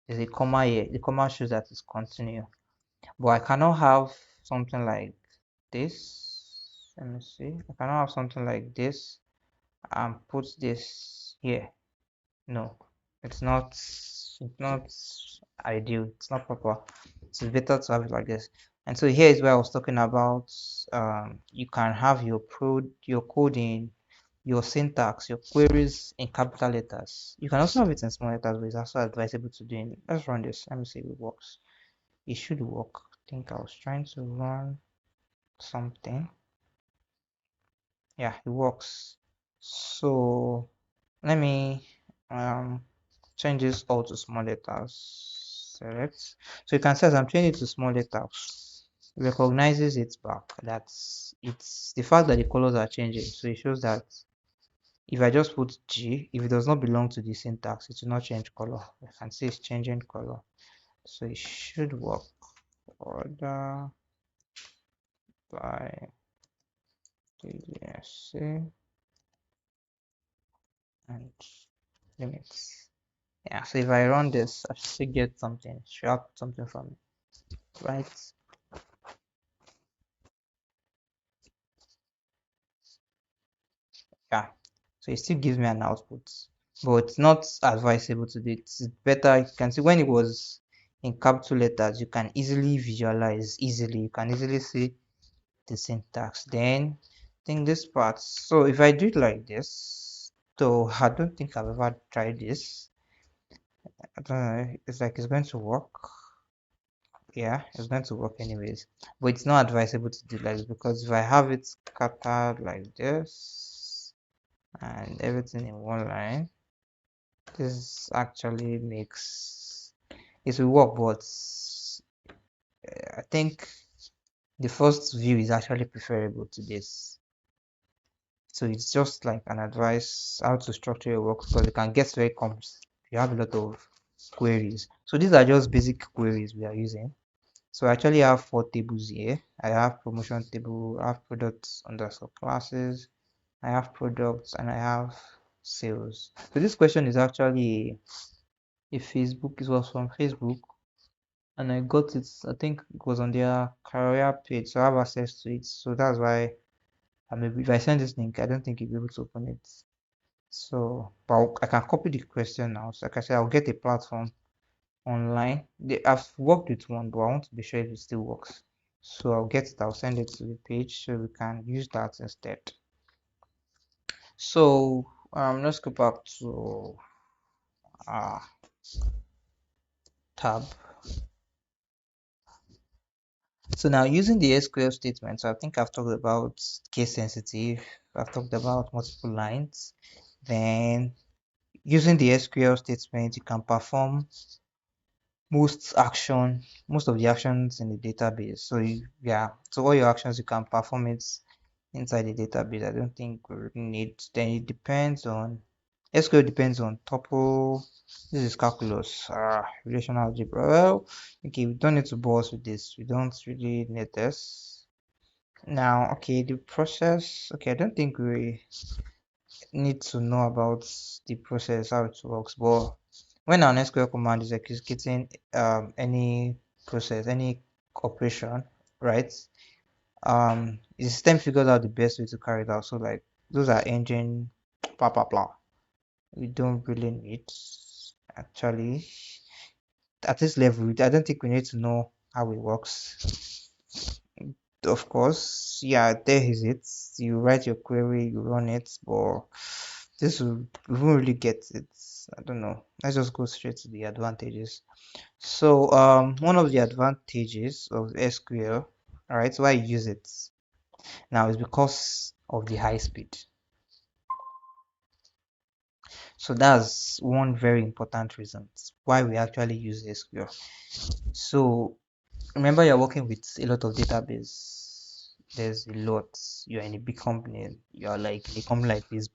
There's a comma here. The comma shows that it's continue, but I cannot have something like this. Let me see. I cannot have something like this and put this here. No, it's not ideal. It's not proper. It's better to have it like this. And so here is where I was talking about. You can have your coding, your syntax, your queries in capital letters. You can also have it in small letters, but it's also advisable to do in. Let's run this. Let me see if it works. It should work. I think I was trying to run something. Yeah, it works. So let me change this all to small letters. Select. So you can see as I'm changing it to small letters, it recognizes it back. That's it's the fact that the colors are changing. So it shows that if I just put G, if it does not belong to the syntax, it will not change color. You can see it's changing color. So it should work. Order by DDSC and limits. Yeah, so if I run this, I should get something, should have something from it, right? Yeah, so it still gives me an output, but it's not advisable to do it. It's better, you can see when it was in capital letters, you can easily visualize, you can easily see the syntax. Then I think this part, so if I do it like this, though I don't think I've ever tried this. I don't know, it's like it's going to work. Yeah, it's going to work anyways, but it's not advisable to do like this because if I have it scattered like this and everything in one line, this actually makes it will work, but I think the first view is actually preferable to this. So it's just like an advice how to structure your work because it can get very complex. You have a lot of queries. So these are just basic queries we are using. So I actually have four tables here. I have promotion table, I have products underscore classes, I have products, and I have sales. So this question is actually a Facebook. It was from Facebook, and I got it. I think it was on their career page, so I have access to it. So that's why maybe if I send this link, I don't think you'll be able to open it. So, but I can copy the question now. So like I said, I'll get a platform online. I've worked with one, but I want to be sure if it still works. So I'll get it, I'll send it to the page so we can use that instead. So let's go back to uh tab. So now using the SQL statements, I think I've talked about case sensitive, I've talked about multiple lines. Then using the SQL statement, you can perform most of the actions in the database. So yeah, so all your actions you can perform it inside the database. I don't think we really need. Then it depends on SQL depends on tuple. This is calculus, relational algebra. Well, okay, we don't need to bore us with this. We don't really need this. Now, okay, the process. Okay, I don't think we need to know about the process how it works, but when an SQL command is executing any process, any operation, right? The system figures out the best way to carry it out. So like those are engine, blah blah blah. We don't really need actually at this level. I don't think we need to know how it works. Of course, yeah, there is it. You write your query, you run it, but this will we won't really get it. I don't know. Let's just go straight to the advantages. So one of the advantages of SQL, all right, why I use it now is because of the high speed. So that's one very important reason why we actually use SQL. So remember you're working with a lot of database. There's a lot. You're in a big company. You're like in a company like Facebook.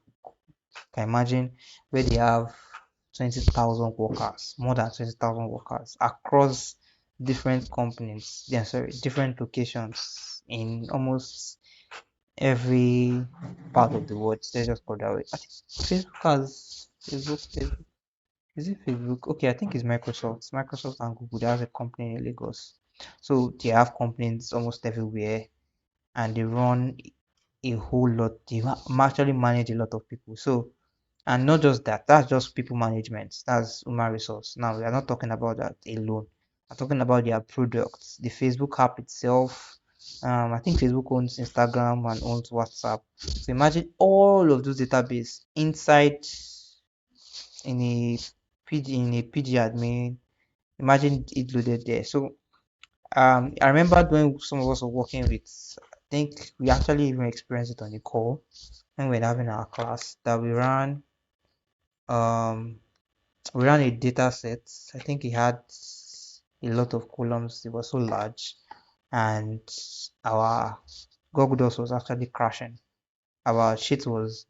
Can imagine where they have 20,000 workers, more than 20,000 workers across different companies. Yeah, sorry, different locations in almost every part of the world. Let's just put that way. I think Facebook has Facebook. Is it Facebook? Okay, I think it's Microsoft. Microsoft and Google. They have a company in Lagos. So they have companies almost everywhere and they run a whole lot. They actually manage a lot of people. So, and not just that, that's just people management. That's human resource. Now, we are not talking about that alone. I'm talking about their products, the Facebook app itself. I think Facebook owns Instagram and owns WhatsApp. So imagine all of those database inside in a PG admin. Imagine it loaded there. So I remember when some of us were working with, I think we actually even experienced it on the call when we were having our class that um we ran a data set. I think it had a lot of columns. It was so large, and our Google Docs was actually crashing. Our sheet was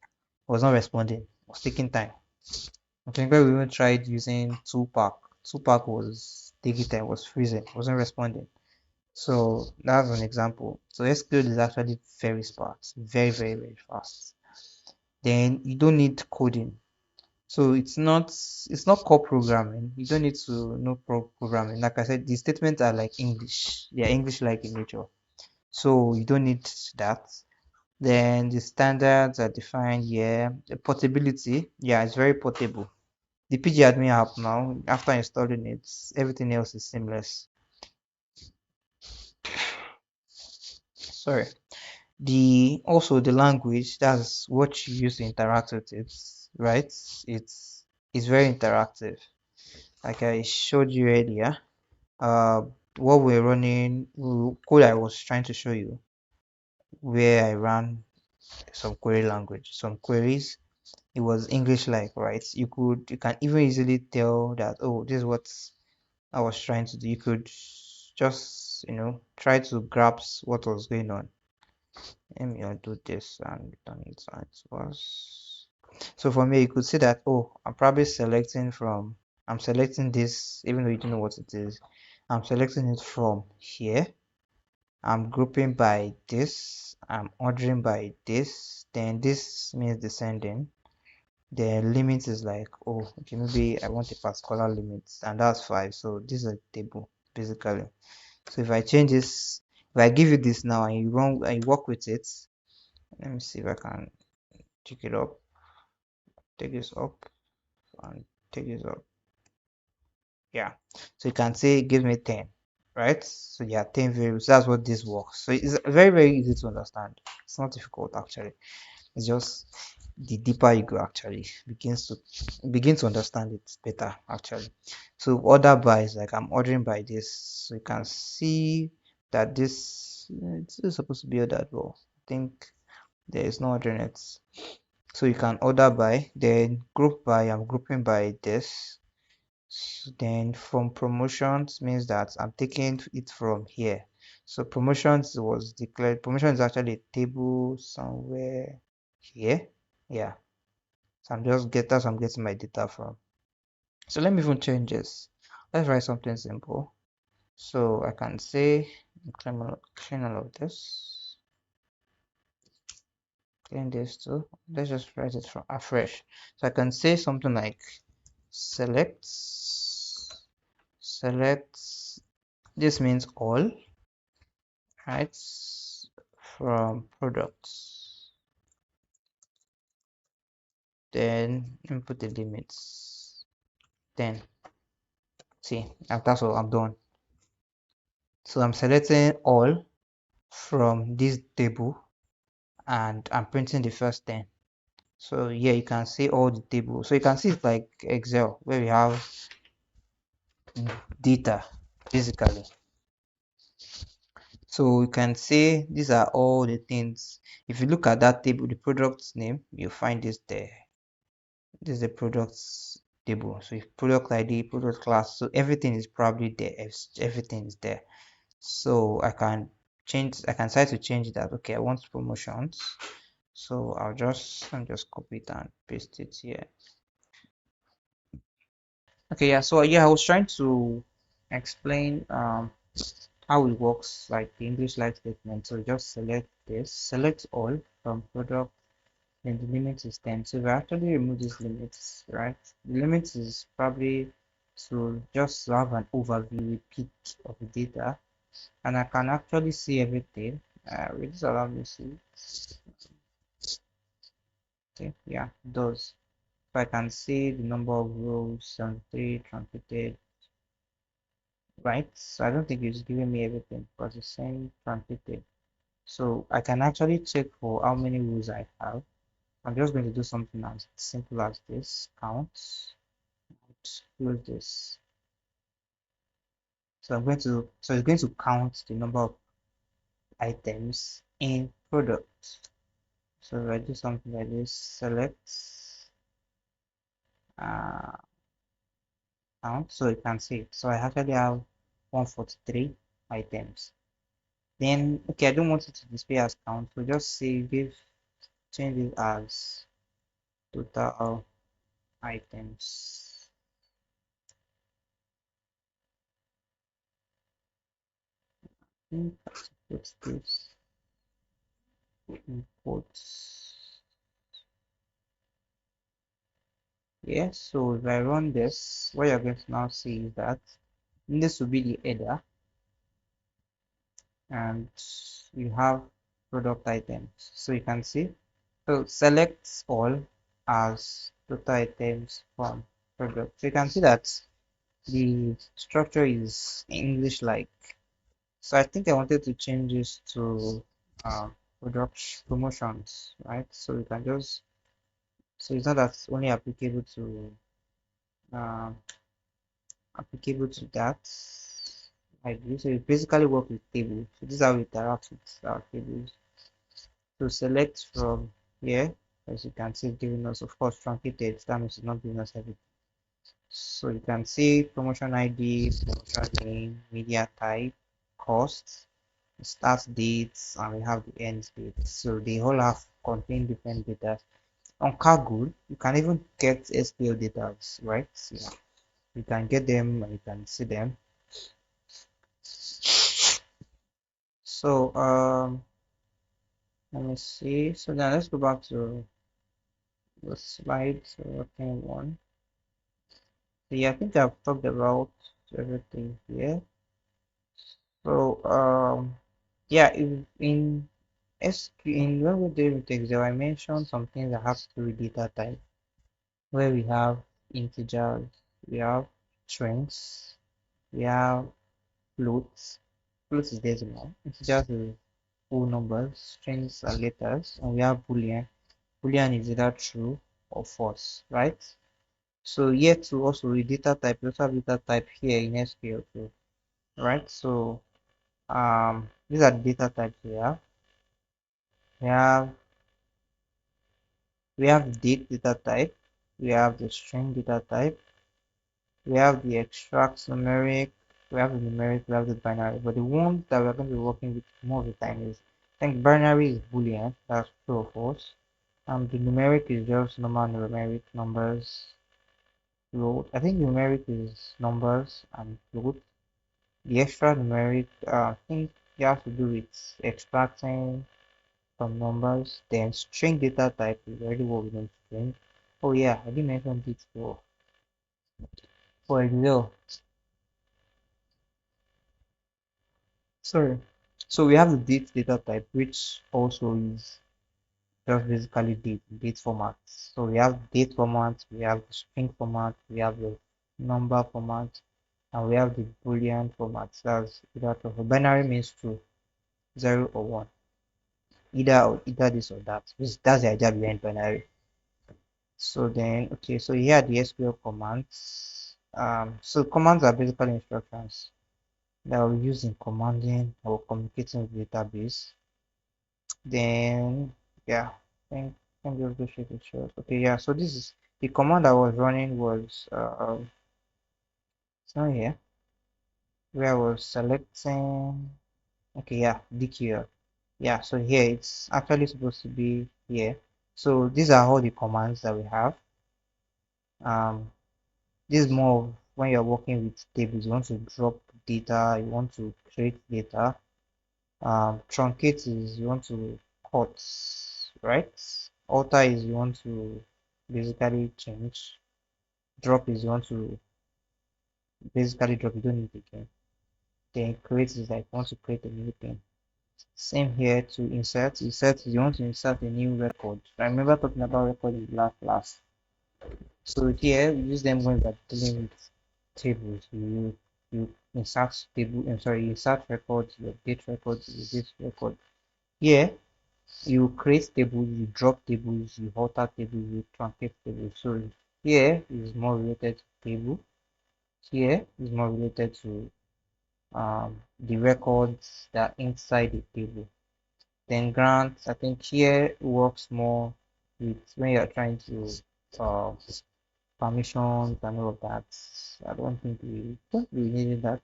not responding. It was taking time. I think we even tried using Tupac. Tupac was taking time, was freezing, wasn't responding. So that's an example. So SQL is actually very fast, very fast. Then you don't need coding. So it's not core programming. You don't need to know programming. Like I said, the statements are like English. They are English-like in nature. So you don't need that. Then the standards are defined here. The portability, yeah, it's very portable. The PG admin app now, after installing it, everything else is seamless. Sorry. The also the language, that's what you use to interact with it, right? It's very interactive. Like I showed you earlier, uh, what we're running, code I was trying to show you, where I ran some query language, some queries. It was English like, right? You can even easily tell that, oh, this is what I was trying to do. You could just, try to grasp what was going on. Let me undo this and return it as it was. So for me, you could see that, oh, I'm selecting this, even though you don't know what it is. I'm selecting it from here. I'm grouping by this. I'm ordering by this. Then this means descending. The limit is like, oh, okay, maybe I want a particular limit, and that's 5. So this is a table, basically. So if I change this, if I give you this now and you work with it, let me see if I can take it up, take this up, and take this up. Yeah. So you can say give me 10, right? So yeah, 10 variables. That's what this works. So it's very easy to understand. It's not difficult actually. It's just the deeper you go actually begin to understand it better actually. So order by is like I'm ordering by this. So you can see that this it's supposed to be ordered well. I think there is no ordering it. So you can order by, then group by, I'm grouping by this. So then from promotions means that I'm taking it from here. So promotions was declared, promotion is actually a table somewhere here. Yeah. So I'm getting my data from. So let me even change this. Let's write something simple. So I can say clean all of this. Clean this too. Let's just write it from afresh. So I can say something like select, this means all, right, from products. Then input the limits. Then see, that's all I'm done. So I'm selecting all from this table and I'm printing the first 10. So yeah, you can see all the tables. So you can see it's like Excel where we have data basically. So you can see these are all the things. If you look at that table, the product's name, you'll find this there. This is the products table. So if product ID, product class, so everything is probably there. Everything is there. So I can decide to change that. Okay, I want promotions. So I'll just copy it and paste it here. Okay, yeah. So yeah, I was trying to explain how it works, like the English like statement. So just select this, select all from product, then the limit is 10. So we actually remove these limits, right? The limit is probably to just have an overview, peek of the data, and I can actually see everything. Will this allow me to see? Okay, yeah, it does. So I can see the number of rows, 73 truncated, right? So I don't think it's giving me everything because it's saying truncated. So I can actually check for how many rows I have. I'm just going to do something as simple as this, count, close this. So it's going to count the number of items in product. So if I do something like this, select uh, count, so you can see it. So I actually have 143 items. Then okay, I don't want it to display as count, so just say change it as total items. Put this inputs. Yes, so if I run this, what you're going to now see is that this will be the header, and you have product items. So you can see, so select all as total items from product. So you can see that the structure is English like. So I think I wanted to change this to product promotions, right? So you can just, so it's not that only um, applicable to that. I believe so. You basically work with tables. So this is how we interact with our tables. So select from here, as you can see, it's giving us, of course, truncated. That means it's not giving us everything. So you can see promotion ID, promotion name, media type, cost, start dates, and we have the end date. So they all have contain different data. On Kaggle, you can even get SQL data, right? Yeah, you can get them and you can see them. So let me see. So now let's go back to the slide. So okay, one. So yeah, I think I've talked about everything here. So yeah, in SQL, in when we're doing with Excel, I mentioned some things that have to do with data type, where we have integers, we have strings, we have floats. Floats is decimal. Integers is whole numbers, strings are letters, and we have boolean. Boolean is either true or false, right? So here to also with data type, we also have data type here in SQL too, right? So these are the data types we have. We have date data type, we have the string data type, we have the extract numeric, we have the numeric, we have the binary. But the one that we're going to be working with more of the time is, I think binary is boolean, that's true or false. The numeric is just normal numeric numbers, float. I think numeric is numbers and float. The extra numeric, I think it has to do with extracting from numbers. Then string data type is already what we know string. Oh yeah, I didn't mention this before. For Excel, sorry. So we have the date data type, which also is just basically date format. So we have date format, we have the string format, we have the number format, and we have the boolean format. That's either of a binary means true, 0 or 1, either this or that. That's the idea behind binary. So then, okay, so here are the SQL commands. So commands are basically instructions that we use in commanding or communicating with database. Then, yeah, can just go straight to shows. Okay, yeah, so this is the command I was running was it's not here where I was selecting. Okay, yeah, DQL. Yeah, so here it's actually supposed to be here. So these are all the commands that we have. Um, this is more of when you're working with tables. You want to drop data, you want to create data. Truncate is you want to cut, right? Alter is you want to basically change. Drop is you want to basically drop, you don't need it again. Then create is like you want to create a new thing. Same here to insert. Insert is you want to insert a new record. I remember talking about record in last class. So here we use them when we're dealing with tables. You insert table, I'm sorry, you insert records, you update records, you update record. Here you create tables, you drop tables, you alter tables, you truncate tables. So here is more related to table. Here is more related to the records that are inside the table. Then grants, I think here works more with when you're trying to uh, permissions and all of that. I don't really need that.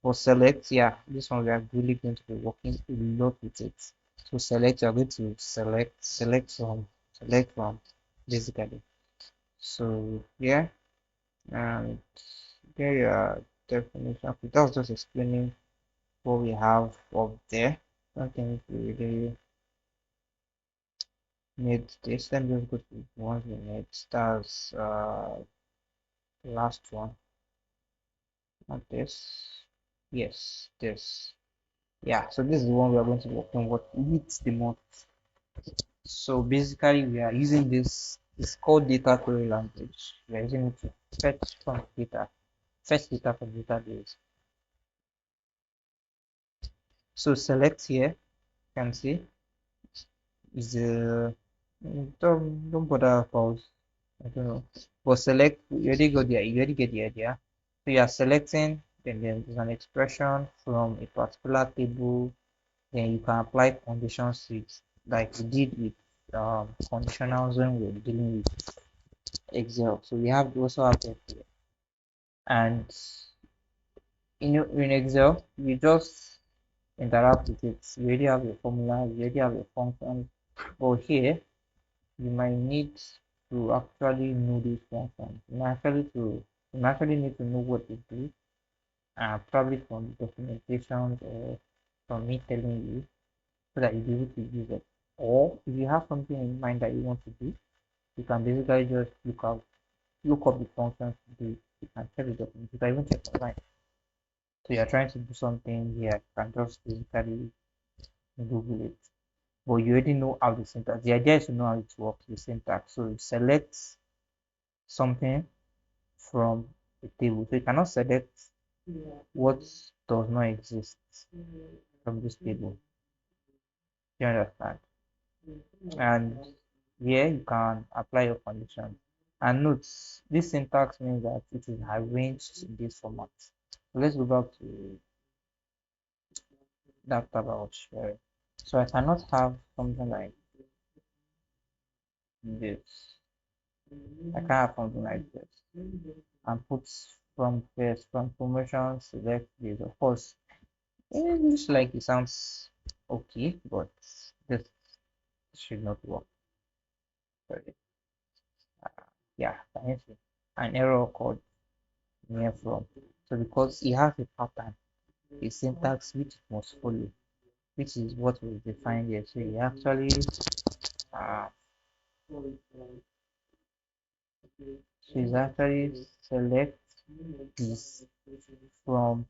For select, yeah, this one we are really going to be working a lot with it. So select, you're going to select from basically. So yeah, and there are definition. Okay, that was just explaining what we have up there. I don't think we really need this. Let me just go to the ones we need. That's the last one. Not this. Yes, this. Yeah, so this is the one we are going to work on what needs the most. So basically we are using this, it's called data query language. We are using it to fetch data from database. So select here, you can see is the don't bother about, I don't know. But select, you already got the, you already get the idea. So you are selecting, then there's an expression from a particular table, then you can apply conditions to it, like we did with conditionals when we were dealing with Excel. So we have also have that here. And in Excel, you just interact with it. You already have your formula, you already have your function. But here, you might need to actually know these functions. You might actually need to know what to do, probably from documentation or from me telling you, so that you'll be able to use it. Or if you have something in mind that you want to do, you can basically just look up the functions to do it. You can check the document. You can even check online. So you're trying to do something here, you can just basically Google it. But you already know how the syntax. The idea is to know how it works, the syntax. So you select something from the table. So you cannot select what does not exist from this table. You understand? And here you can apply your condition. And note, this syntax means that it is arranged in this format. So let's go back to that about sharing. So I cannot have something like this. I can't have something like this. And put from this from promotion, select this. Of course, it looks like it sounds okay, but this should not work. Sorry. Yeah, can you see? An error code near from. So because it has a pattern, a syntax which it must follow, which is what we define here. So you actually uh, So it's actually select this from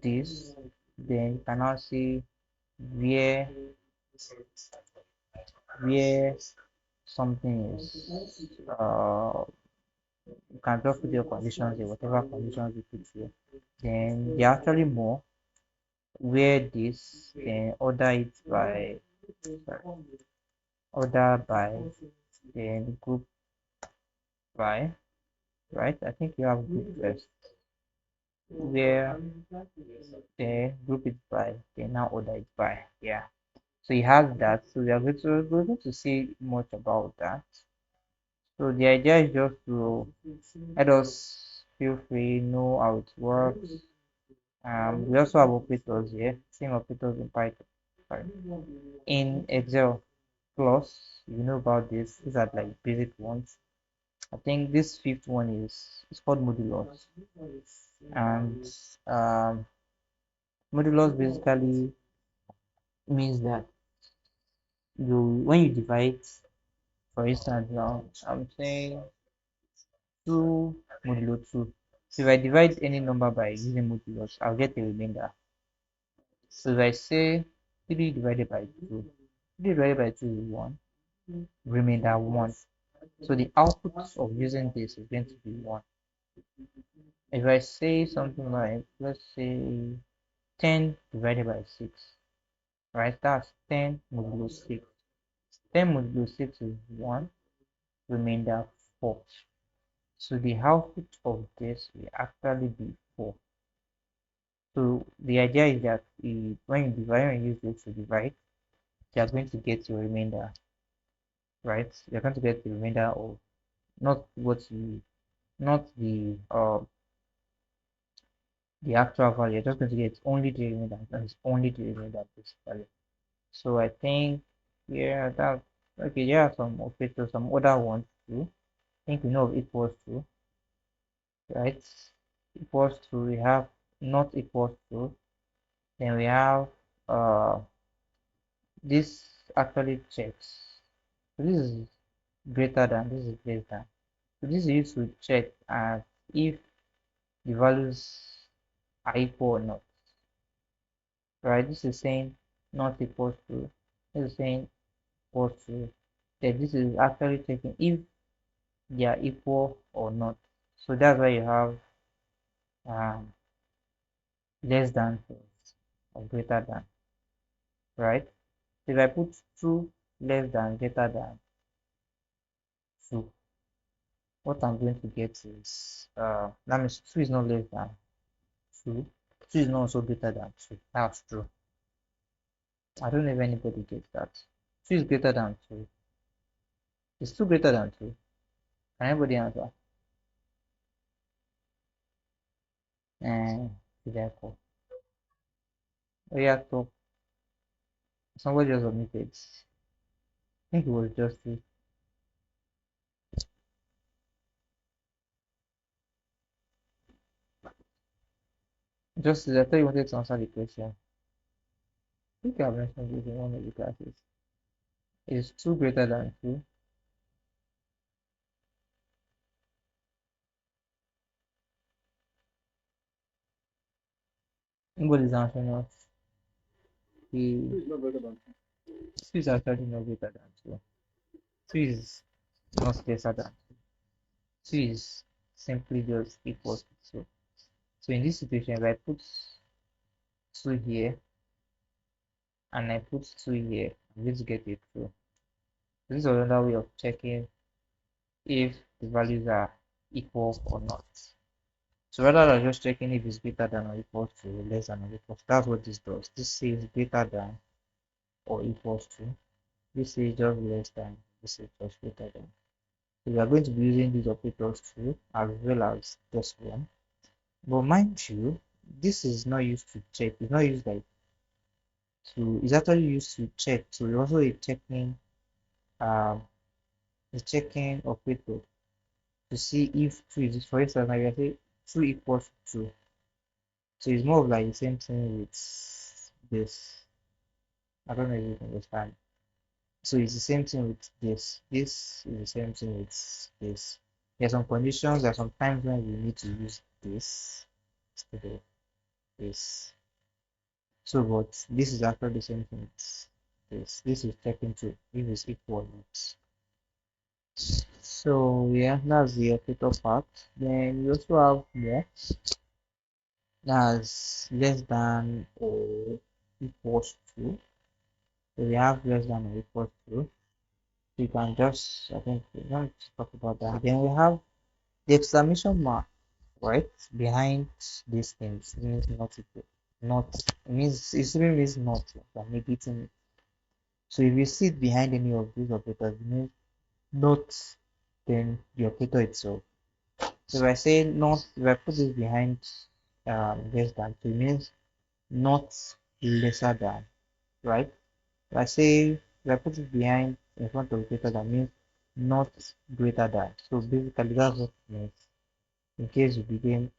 this, then you can now see where where something is. You can just put your conditions here, whatever conditions you put here. Then there are actually more where this, then order it by, sorry, order by, then group by, right? I think you have group first, where then group it by, then now order it by, yeah. So you have that. So we are going to see much about that. So the idea is just to let us feel free, know how it works. We also have operators here, same operators in Python. Sorry. In Excel plus, you know about this. These are like basic ones. I think this fifth one is it's called modulus, and modulus basically means that you when you divide, for instance, now I'm saying 2 modulo 2. So if I divide any number by using modulus, I'll get a remainder. So if I say 3 divided by 2, 3 divided by 2 is 1, remainder 1. So the output of using this is going to be 1. If I say something like, let's say 10 divided by 6, right? That's 10 modulo 6. 10 modulo 6 is 1, remainder 4. So the output of this will actually be 4. So the idea is that when you divide, when you use this to divide, you are going to get your remainder, right? You're going to get the remainder of not what you, not the actual value. You're just going to get only the remainder, and it's only the remainder basically. So I think yeah, that okay. There are some operators, some other ones too. I think we know of equals to, right? Equals to, we have not equals to, then we have uh this actually checks. So this is greater than, this is less than. So this is used to check as if the values are equal or not. Right? This is saying not equals to, this is saying equals to. That this is actually checking if they are equal or not. So that's why you have um, less than or greater than, right? So if I put 2 less than greater than 2, what I'm going to get is that means 2 is not less than 2. 2 is not also greater than 2. That's true. I don't know if anybody gets that. 2 is greater than 2. Is 2 greater than 2? Can anybody answer? And therefore, oh yeah, so somebody just omitted. I think it was just just I thought you wanted to answer the question. I think I mentioned this in one of the classes. Is 2 greater than 2? Nobody's answering us. The Two is not better than 2 is actually not greater than 2. 2 is not lesser than 2. 2 is simply just equals to 2. So in this situation, if I put 2 here and I put 2 here, I'm going to get it true. This is another way of checking if the values are equal or not. So rather than just checking if it's greater than or equal to, less than or equal to, that's what this does. This says greater than or equals to. This is just less than. This is just greater than. So we are going to be using these operators too, as well as this one. But mind you, this is not used to check. It's not used like to. It's actually used to check. So it's also um a checking operator to see if 2 is, for instance, now you say 2 equals to 2. So it's more of like the same thing with this. I don't know if you can understand. So it's the same thing with this. This is the same thing with this. There are some conditions, there are some times when we need to use this instead of this. So but this is actually the same thing. This is checking to if it's equal or not. So yeah, that's the operator part. Then we also have more. That's less than or equals to. So we have less than or equals to. You can just, I think we don't talk about that. Then we have the exclamation mark, right? Behind these things means not equal. Not, it means, it really means not, like negating. So if you see it behind any of these operators, it means not, then the operator itself. So if I say not, if I put this behind less than, so it means not lesser than, right? If I say, if I put it behind in front of greater than, means not greater than. So basically that's what it means. In case you begin,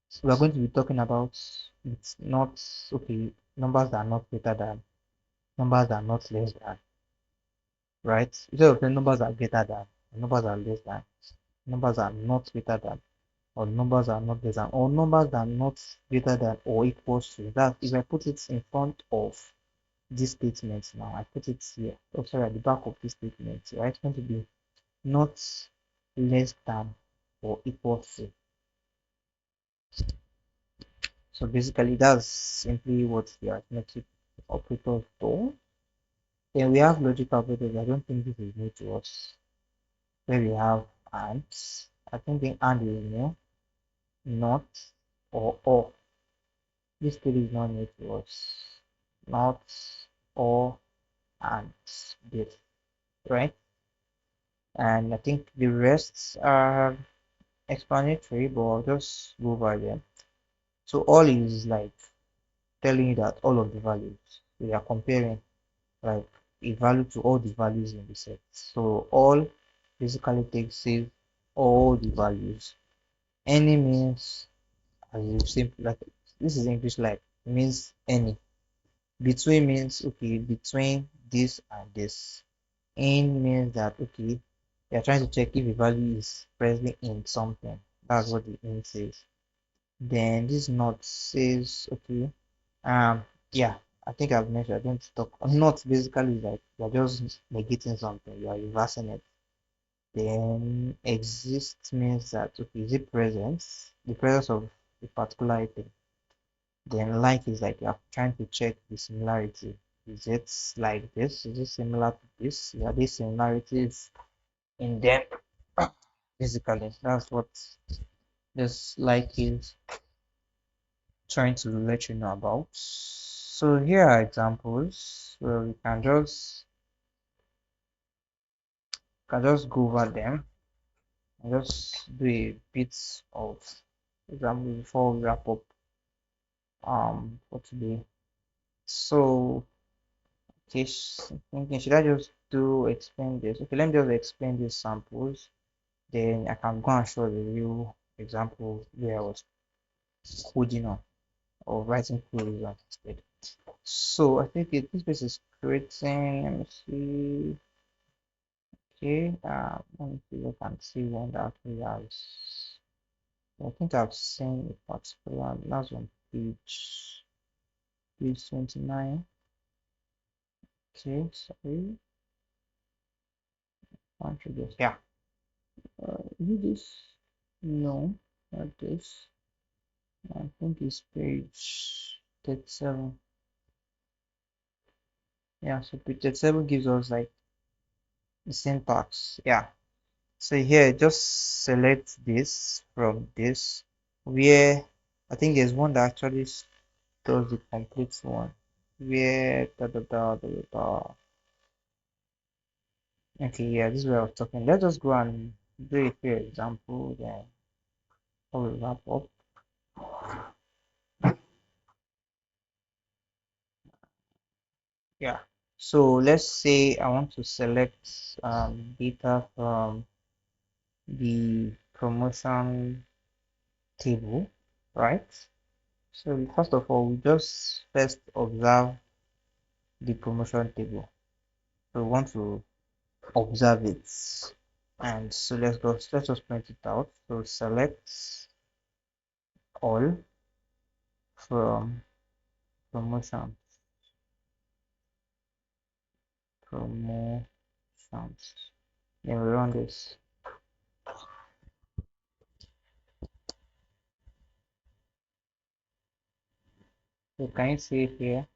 so we're going to be talking about it's not okay, numbers that are not greater than, numbers that are not less than, right? Instead of saying numbers are greater than, numbers are less than, numbers are not greater than, or numbers are not less than, or numbers that are not greater than or equals to. That if I put it in front of this statement now, I put it here, oh sorry, at the back of this statement, right? It's going to be not less than or equal to. So basically that's simply what the arithmetic operators do. Then we have logical operators. I don't think this is new to us. Where we have and. I think the and is new, not or. This three is not new to us. Not or and this, right? And I think the rest are explanatory, but I'll just go by them. So all is like telling you that all of the values we are comparing like a value to all the values in the set. So all basically takes save all the values. Any means as you simply like this is English like means any. Between means okay between this and this. In means that okay you're trying to check if a value is presently in something. That's what the in says. Then this not says okay. Yeah, I think I've mentioned I don't talk not basically like you're just negating something, you are reversing it. Then exist means that okay, is it presence? The presence of a particular item. Then like is like you're trying to check the similarity. Is it like this? Is it similar to this? Are there similarities in them? Basically, that's what this like is trying to let you know about. So here are examples where we can just go over them and just do a bit of example before we wrap up for today. So okay, thinking should I just do explain this? Okay, let me just explain these samples. Then I can go and show the real example where I was coding on or writing queries on instead. So I think this base is creating. Let me see. Okay, let me see if I can see one that actually has. I think I've seen a particular. That's on page 29. Okay, sorry. Contribute. Yeah. Is it this? No, not this. I think it's page 37. Yeah, so page 37 gives us like the syntax. Yeah. So here, just select this from this, where I think there's one that actually does the complete one, where da. Okay, yeah, this is where I was talking. Let's just go and do a few example, then I will wrap up. Yeah. So let's say I want to select data from the promotion table, right? So first of all, we just first observe the promotion table. So we want to observe it. And so let's go, let's just print it out. So select all from promotion, promotions. Then we run this. So can you see here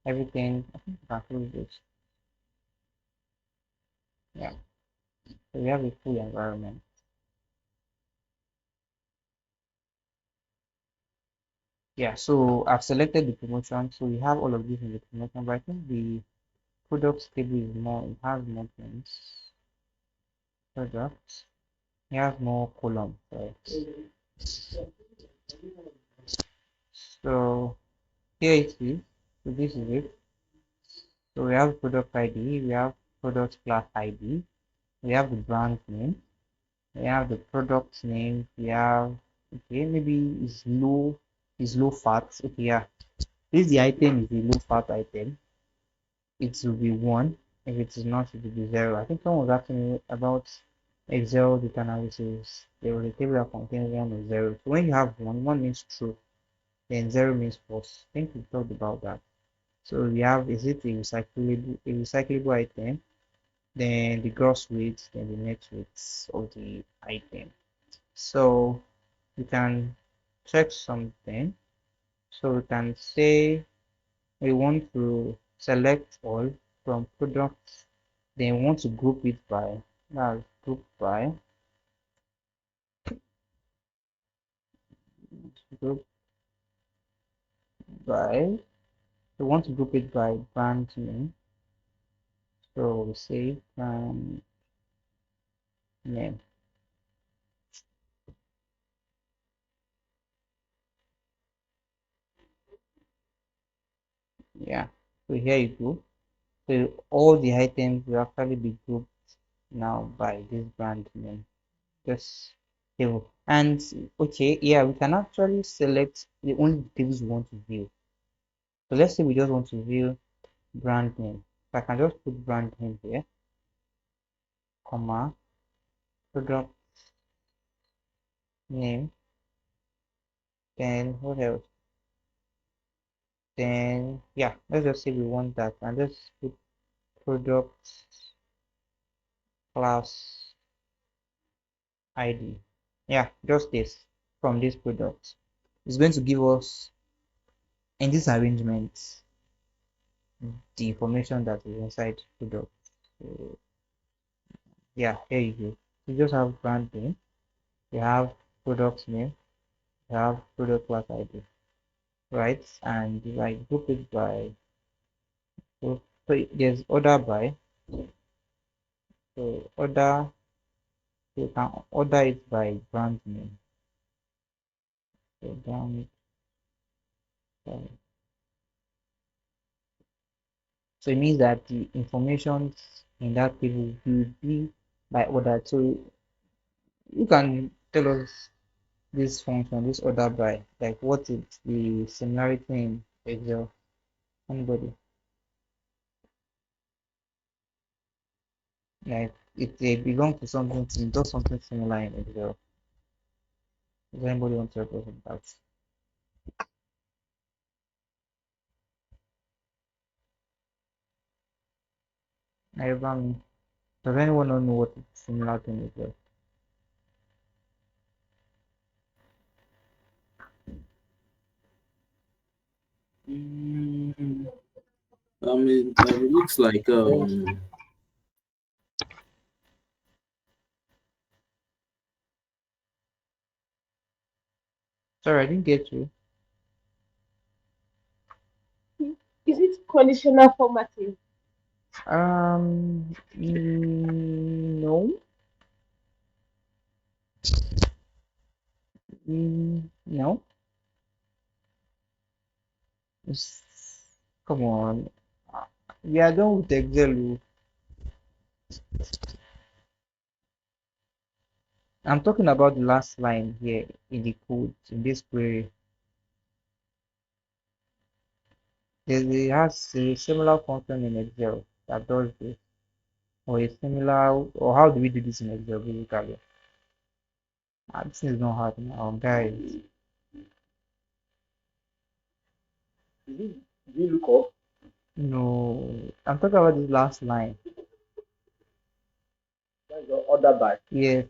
everything? I think I can close this. Yeah, so we have a full environment. Yeah, so I've selected the promotion, so we have all of this in the promotion, but I think the products table is more, it has more things. Products, it has more columns, right? So here it is. So this is it. So we have product ID, we have product class ID, we have the brand name, we have the product name, we have, okay, maybe it's low fat. Okay, yeah. This the item is a low fat item. It will be one. If it is not, it will be zero. I think someone was asking me about Excel data analysis. There was a table that contains one or zero. So when you have one means true, then zero means false. I think we talked about that. So we have, is it a recyclable item, then the gross weight, then the net weight of the item. So we can check something. So we can say we want to select all from products, then we want to group it by, now group by, group by, we want to group it by brand name. So we say brand name. Yeah, so here you go. So all the items will actually be grouped now by this brand name. Just table. And okay, yeah, we can actually select the only tables we want to view. So let's say we just want to view brand name. So I can just put brand name here, comma, product name, then what else? Then yeah, let's just say we want that and just put product class ID. Yeah, just this from this product. It's going to give us in this arrangement the information that is inside product. So yeah, here you go. You just have brand name, you have product name, you have product class ID, right? And if I group it by, so there's order by, so order, you can order it by brand name. So brand, so it means that the information in that table will be by order. So you can tell us this function, this order by, like what is the similarity in Excel? Anybody? Like it belongs to something, it does something similar in Excel. Does anybody want to represent that? Everyone, does anyone know what it's similar to in Excel? Mm, it looks like Sorry, I didn't get you. Is it conditional formatting? No. No. It's, come on. We are done with Excel. Oh. I'm talking about the last line here in the code in this query. It has a similar function in Excel that does this. or a similar, or how do we do this in Excel basically? This is not hard now, guys. Do you look up? No, I'm talking about this last line. That's your order by. Yes,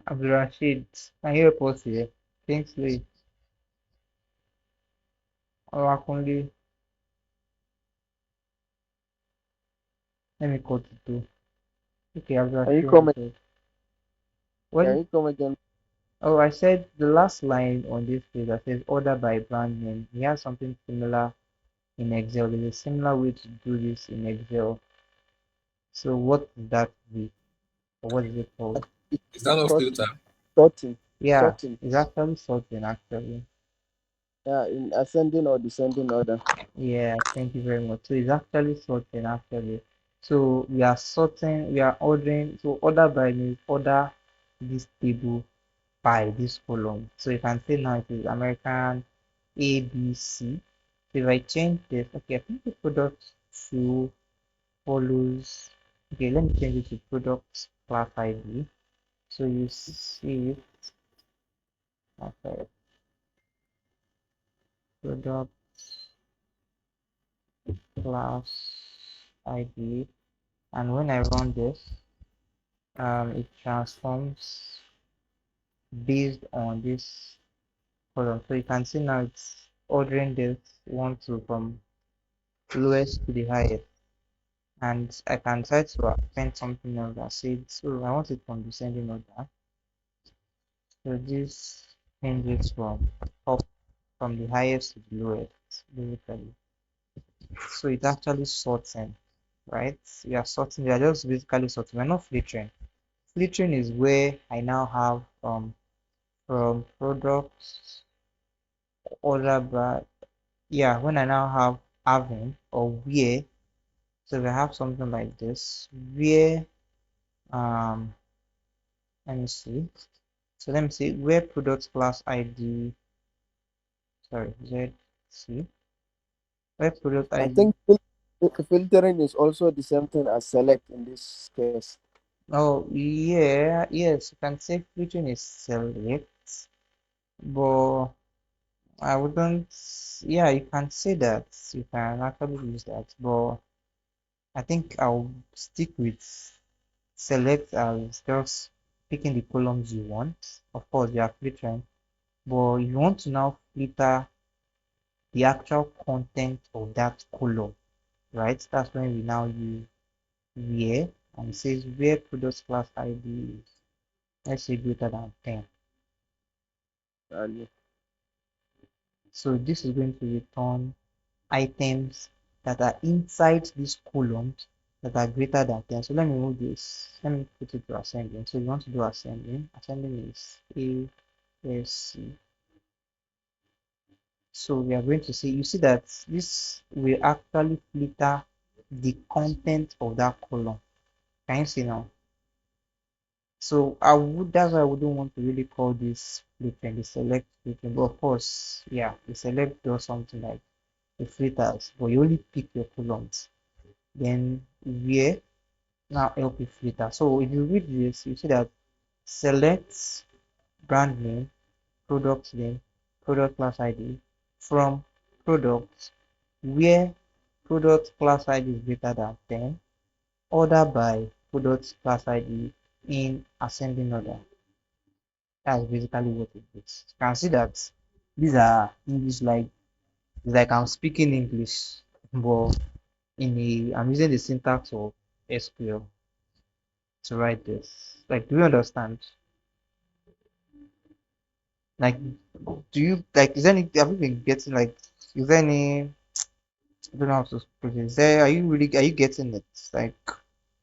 Abdul Rashid, can you help us here? Kingsley, Olakunle, let me cut it too. Okay, Abdul Can you Rashid come? wants to. What? Can you come again? Oh, I said the last line on this page that says order by brand name. He has something similar in Excel. There's a similar way to do this in Excel. So what is that be? Or what is it called? Is that not Sorting. filter? Sorting. Yeah, Sorting. it's actually sorting actually. Yeah, in ascending or descending order. Yeah, thank you very much. So it's actually sorting actually. So we are sorting, we are ordering. So order by means order this table by this column. So you can say now it is American A, B, C. So if I change this, okay, I think the product to follows. Okay, let me change it to product class ID. So you see it, okay, product class ID, and when I run this, it transforms based on this column. So you can see now it's ordering this one to from lowest to the highest. And I can try to append something else that said, so I want it from descending order. So this changes from up from the highest to the lowest, basically. So it's actually sorting, right? We are sorting, we are just basically sorting. We're not filtering. Filtering is where I now have from products order by, yeah, when I now have having or where, so we have something like this where let me see. So let me see where product class ID, sorry, ZC, where product I ID. think filtering is also the same thing as select in this case. Oh, yeah, yes, you can say filtering is select, but I wouldn't, yeah, you can say that, you can actually use that, but I think I'll stick with select as just picking the columns you want. Of course, you are filtering, but if you want to now filter the actual content of that column, right? That's when we now use where, and it says where product class ID is, let's say greater than 10. And So this is going to return items that are inside these columns that are greater than 10. So let me move this. Let me put it to ascending. So you want to do ascending. Ascending is A, S, C. So we are going to see, you see that this will actually filter the content of that column. Can you see now? So I would, that's why I wouldn't want to really call this filtering, the select filtering. But of course, yeah, the select does something like the filters, but you only pick your columns. Then where now help you filter. So if you read this, you see that select brand name, product name, product class ID from products where product class ID is greater than 10, order by product class ID in ascending order. That's basically what it is. You can see that these are English like I'm speaking English, but I'm using the syntax of SQL to write this. Like, do you understand? Like, do you like? Is there any? Have you been getting like? Is there any? I don't know how to put it. Is there? Are you really? Are you getting it? Like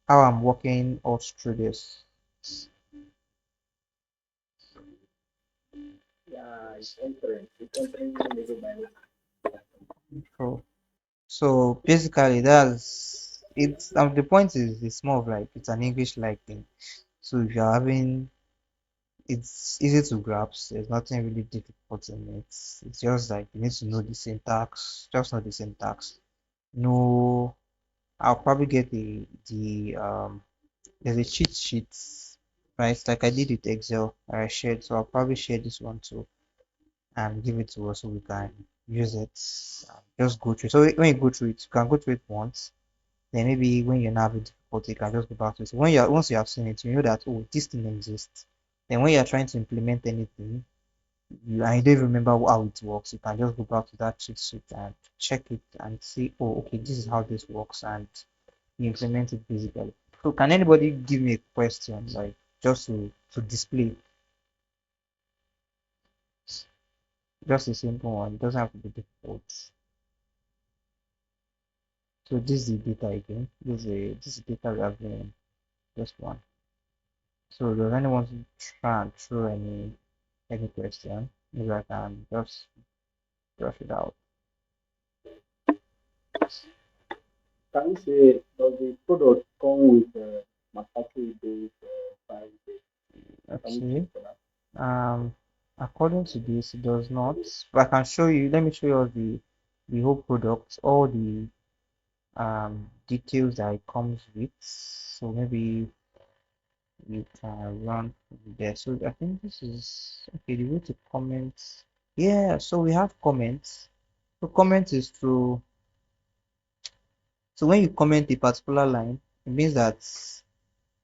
how I'm walking us through this. Yeah, it's entering. It's entering level by level. So, so basically, that's it's. The point is, it's more of like it's an English like thing. So if you're having it's easy to grasp. There's nothing really difficult in it. It's just like you need to know the syntax, just know the syntax. No, I'll probably get the there's a cheat sheet, right? Like I did with Excel, I shared, so I'll probably share this one too and give it to us so we can use it. Just go through. So when you go through it, you can go through it once. Then maybe when you're not having difficulty, you can just go back to it. So when you once you have seen it, you know that oh this thing exists. Then when you're trying to implement anything, and you don't even remember how it works, you can just go back to that cheat sheet and check it and see, oh okay, this is how this works, and you implement it basically. So can anybody give me a question like just to display just a simple one? It doesn't have to be difficult. So this is the data again. This is data we have been just one. So does anyone try and throw any question? Maybe I can just brush it out. Can you say, does the product come with manufacturing based file based? Can we check Okay. for that? According to this, it does not. But I can show you. Let me show you all the whole product, all the details that it comes with. So maybe you can run there. So I think this is okay. The way to comment. Yeah. So we have comments. So comment is to. So when you comment a particular line, it means that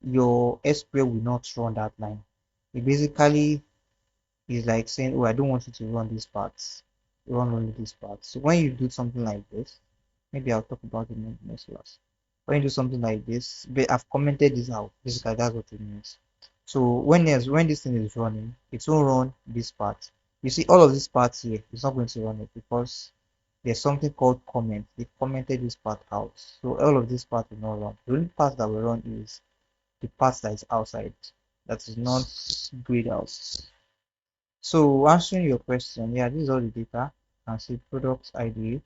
your SQL will not run that line. It basically is like saying, oh, I don't want you to run these parts, run only these parts. So when you do something like this, maybe I'll talk about it in the next class. When you do something like this, but I've commented this out. Basically, that's what it means. So when this thing is running, it will run this part. You see all of these parts here, it's not going to run it because there's something called comment. They commented this part out. So all of this part will not run. The only part that will run is the part that is outside, that is not grayed out. So answering your question, yeah, this is all the data. And see product ID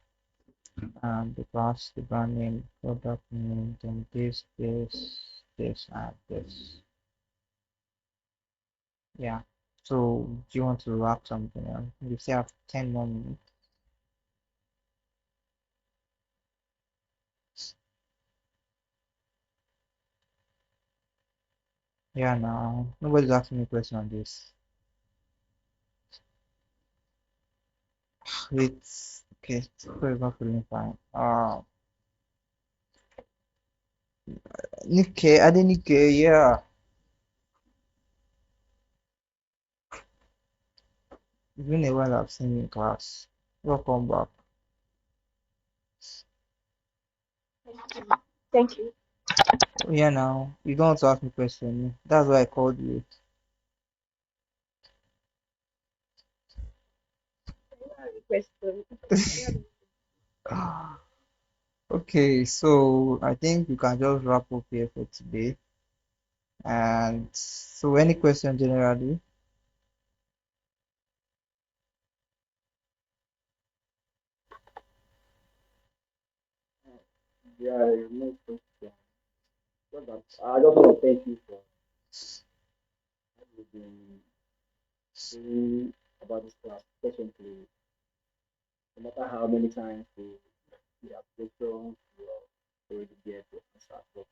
and the class, the brand name, product name, then this, and this. Yeah. So do you want to wrap something on? We still have 10 more minutes. Yeah, now nobody's asking me a question on this. It's okay, it's not feeling fine. Nikkei, I did Nikkei, yeah. It's been a while I've seen you in class. Welcome back. Thank you. Oh, yeah, now you don't want to ask me question. That's why I called you. Question. Okay, so I think we can just wrap up here for today. And so, any question generally? Yeah, no question. Just that I just want to thank you for what you've been doing about this class patiently. No matter how many times we have questions, we already get the answer. So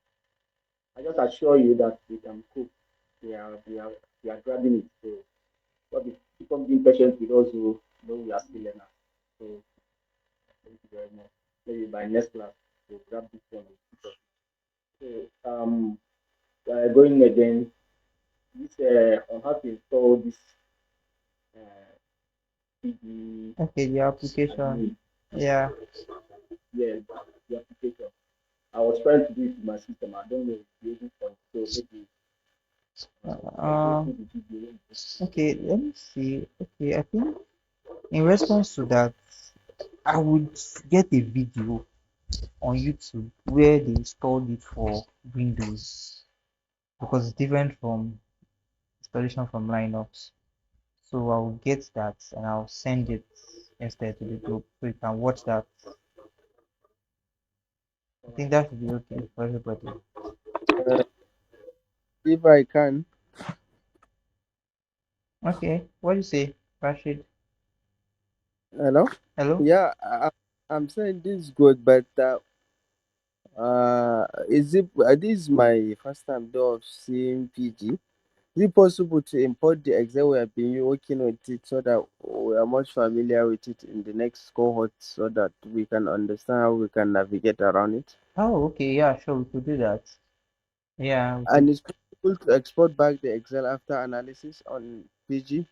I just assure you that we can cook. We are grabbing it. So but keep on being patient with us who know we are still learners. So thank you very much. Maybe by next class we'll grab this one. So going again, this on how to install this uh, PD Okay, the application. admin. Yeah. Yeah, the application. I was trying to do it with my system. I don't know if it's using for it. So maybe I'll go Uh, through the video. okay, let me see. Okay, I think in response to that, I would get a video on YouTube where they installed it for Windows because it's different from installation from Linux. So I'll get that and I'll send it instead to the group so you can watch that. I think that should be okay for everybody. If I can, Okay, what do you say, Rashid? Hello? Hello? Yeah, I'm saying this is good, but is it this is my first time though of seeing PG. Is it possible to import the Excel we have been working with it so that we are much familiar with it in the next cohort so that we can understand how we can navigate around it? Oh, okay, yeah, sure, we could do that. Yeah, we And could. it's possible to export back the Excel after analysis on PG?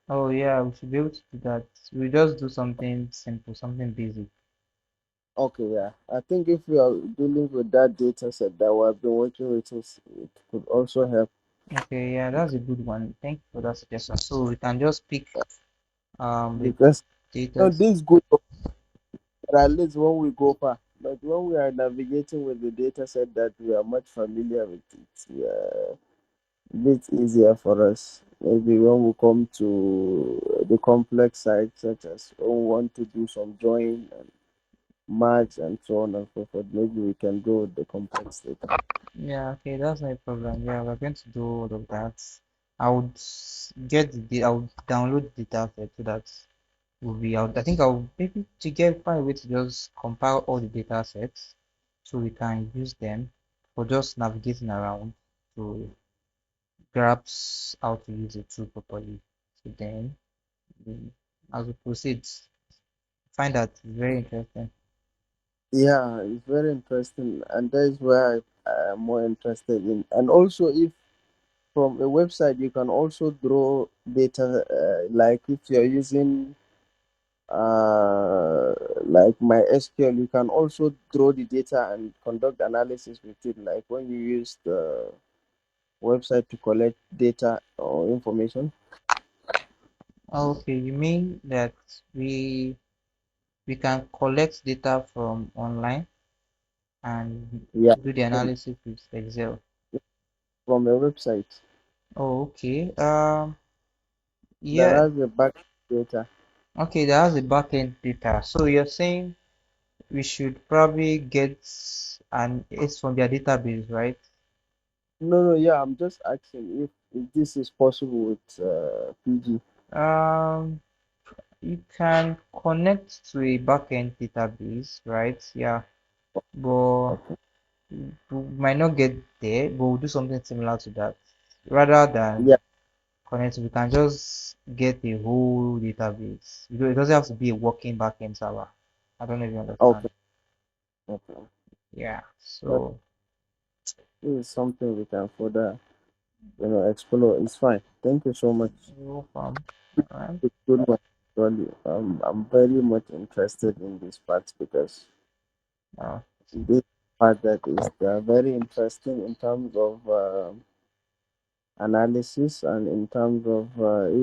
Oh, yeah, we should be able to do that. We just do something simple, something basic. Okay, yeah. I think if we are dealing with that data set that we have been working with, it could also help Okay, yeah, that's a good one. Thank you for that suggestion. So we can just pick the because data. this is good at least when we go far. But when we are navigating with the data set that we are much familiar with it, yeah, a bit easier for us. Maybe when we come to the complex side, such as when we want to do some join and merge and so on and so forth, maybe we can go with the complex data. Yeah, okay, that's no problem. Yeah, we're going to do all of that. I would I would download the data set so that will be out. I think I'll maybe to get find a way to just compile all the data sets so we can use them for just navigating around to grasp how to use the tool properly. So then, we, as we proceed, find that very interesting. Yeah, it's very interesting, and that is where I am more interested in. And also, if from a website you can also draw data, like if you're using uh, like my SQL, you can also draw the data and conduct analysis with it. Like when you use the website to collect data or information. Okay, you mean that we can collect data from online and Yeah, do the from, analysis with Excel. from a website Oh, okay. that Yeah. has the back data. Okay, that has the backend data. So you're saying we should probably get an it's from their database, right? No, no, yeah, I'm just asking if this is possible with PG. Um, you can connect to a backend database, right? Yeah, but Okay. we might not get there, but we'll do something similar to that. Rather than Yeah. connect, we can just get a whole database. It doesn't have to be a working backend server. I don't know if you understand. Okay. Okay. Yeah, But so this is something we can further, explore. It's fine. Thank you so much. no problem. All right. It's good one. Actually, I'm very much interested in this part because Uh, this part that is very interesting in terms of analysis and in terms of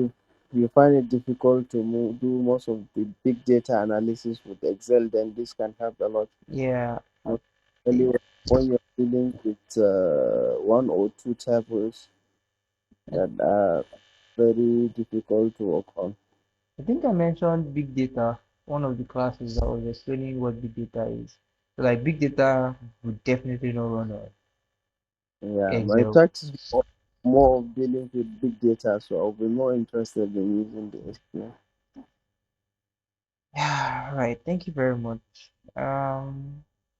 if you find it difficult to do most of the big data analysis with Excel, then this can help a lot. yeah, I Especially think when you're dealing with one or two tables that are very difficult to work on. I think I mentioned big data. One of the classes that was explaining what big data is. So like big data would definitely not run on Yeah, my Excel. practice more of dealing with big data, so I'll be more interested in using the SQL. Yeah, right. Thank you very much.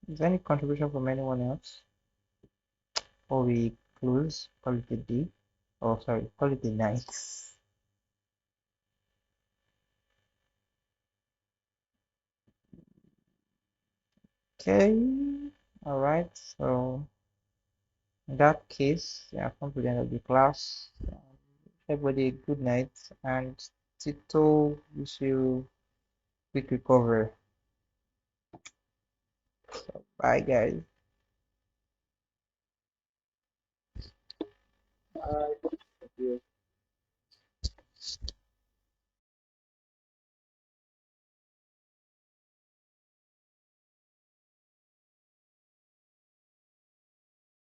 Is there any contribution from anyone else before we close? Call it a day. Oh, sorry, call it a night. Okay. All right. So in that case, yeah, come to the end of the class. Everybody, good night, and Tito, wish you quick recovery. Bye, guys. Uh,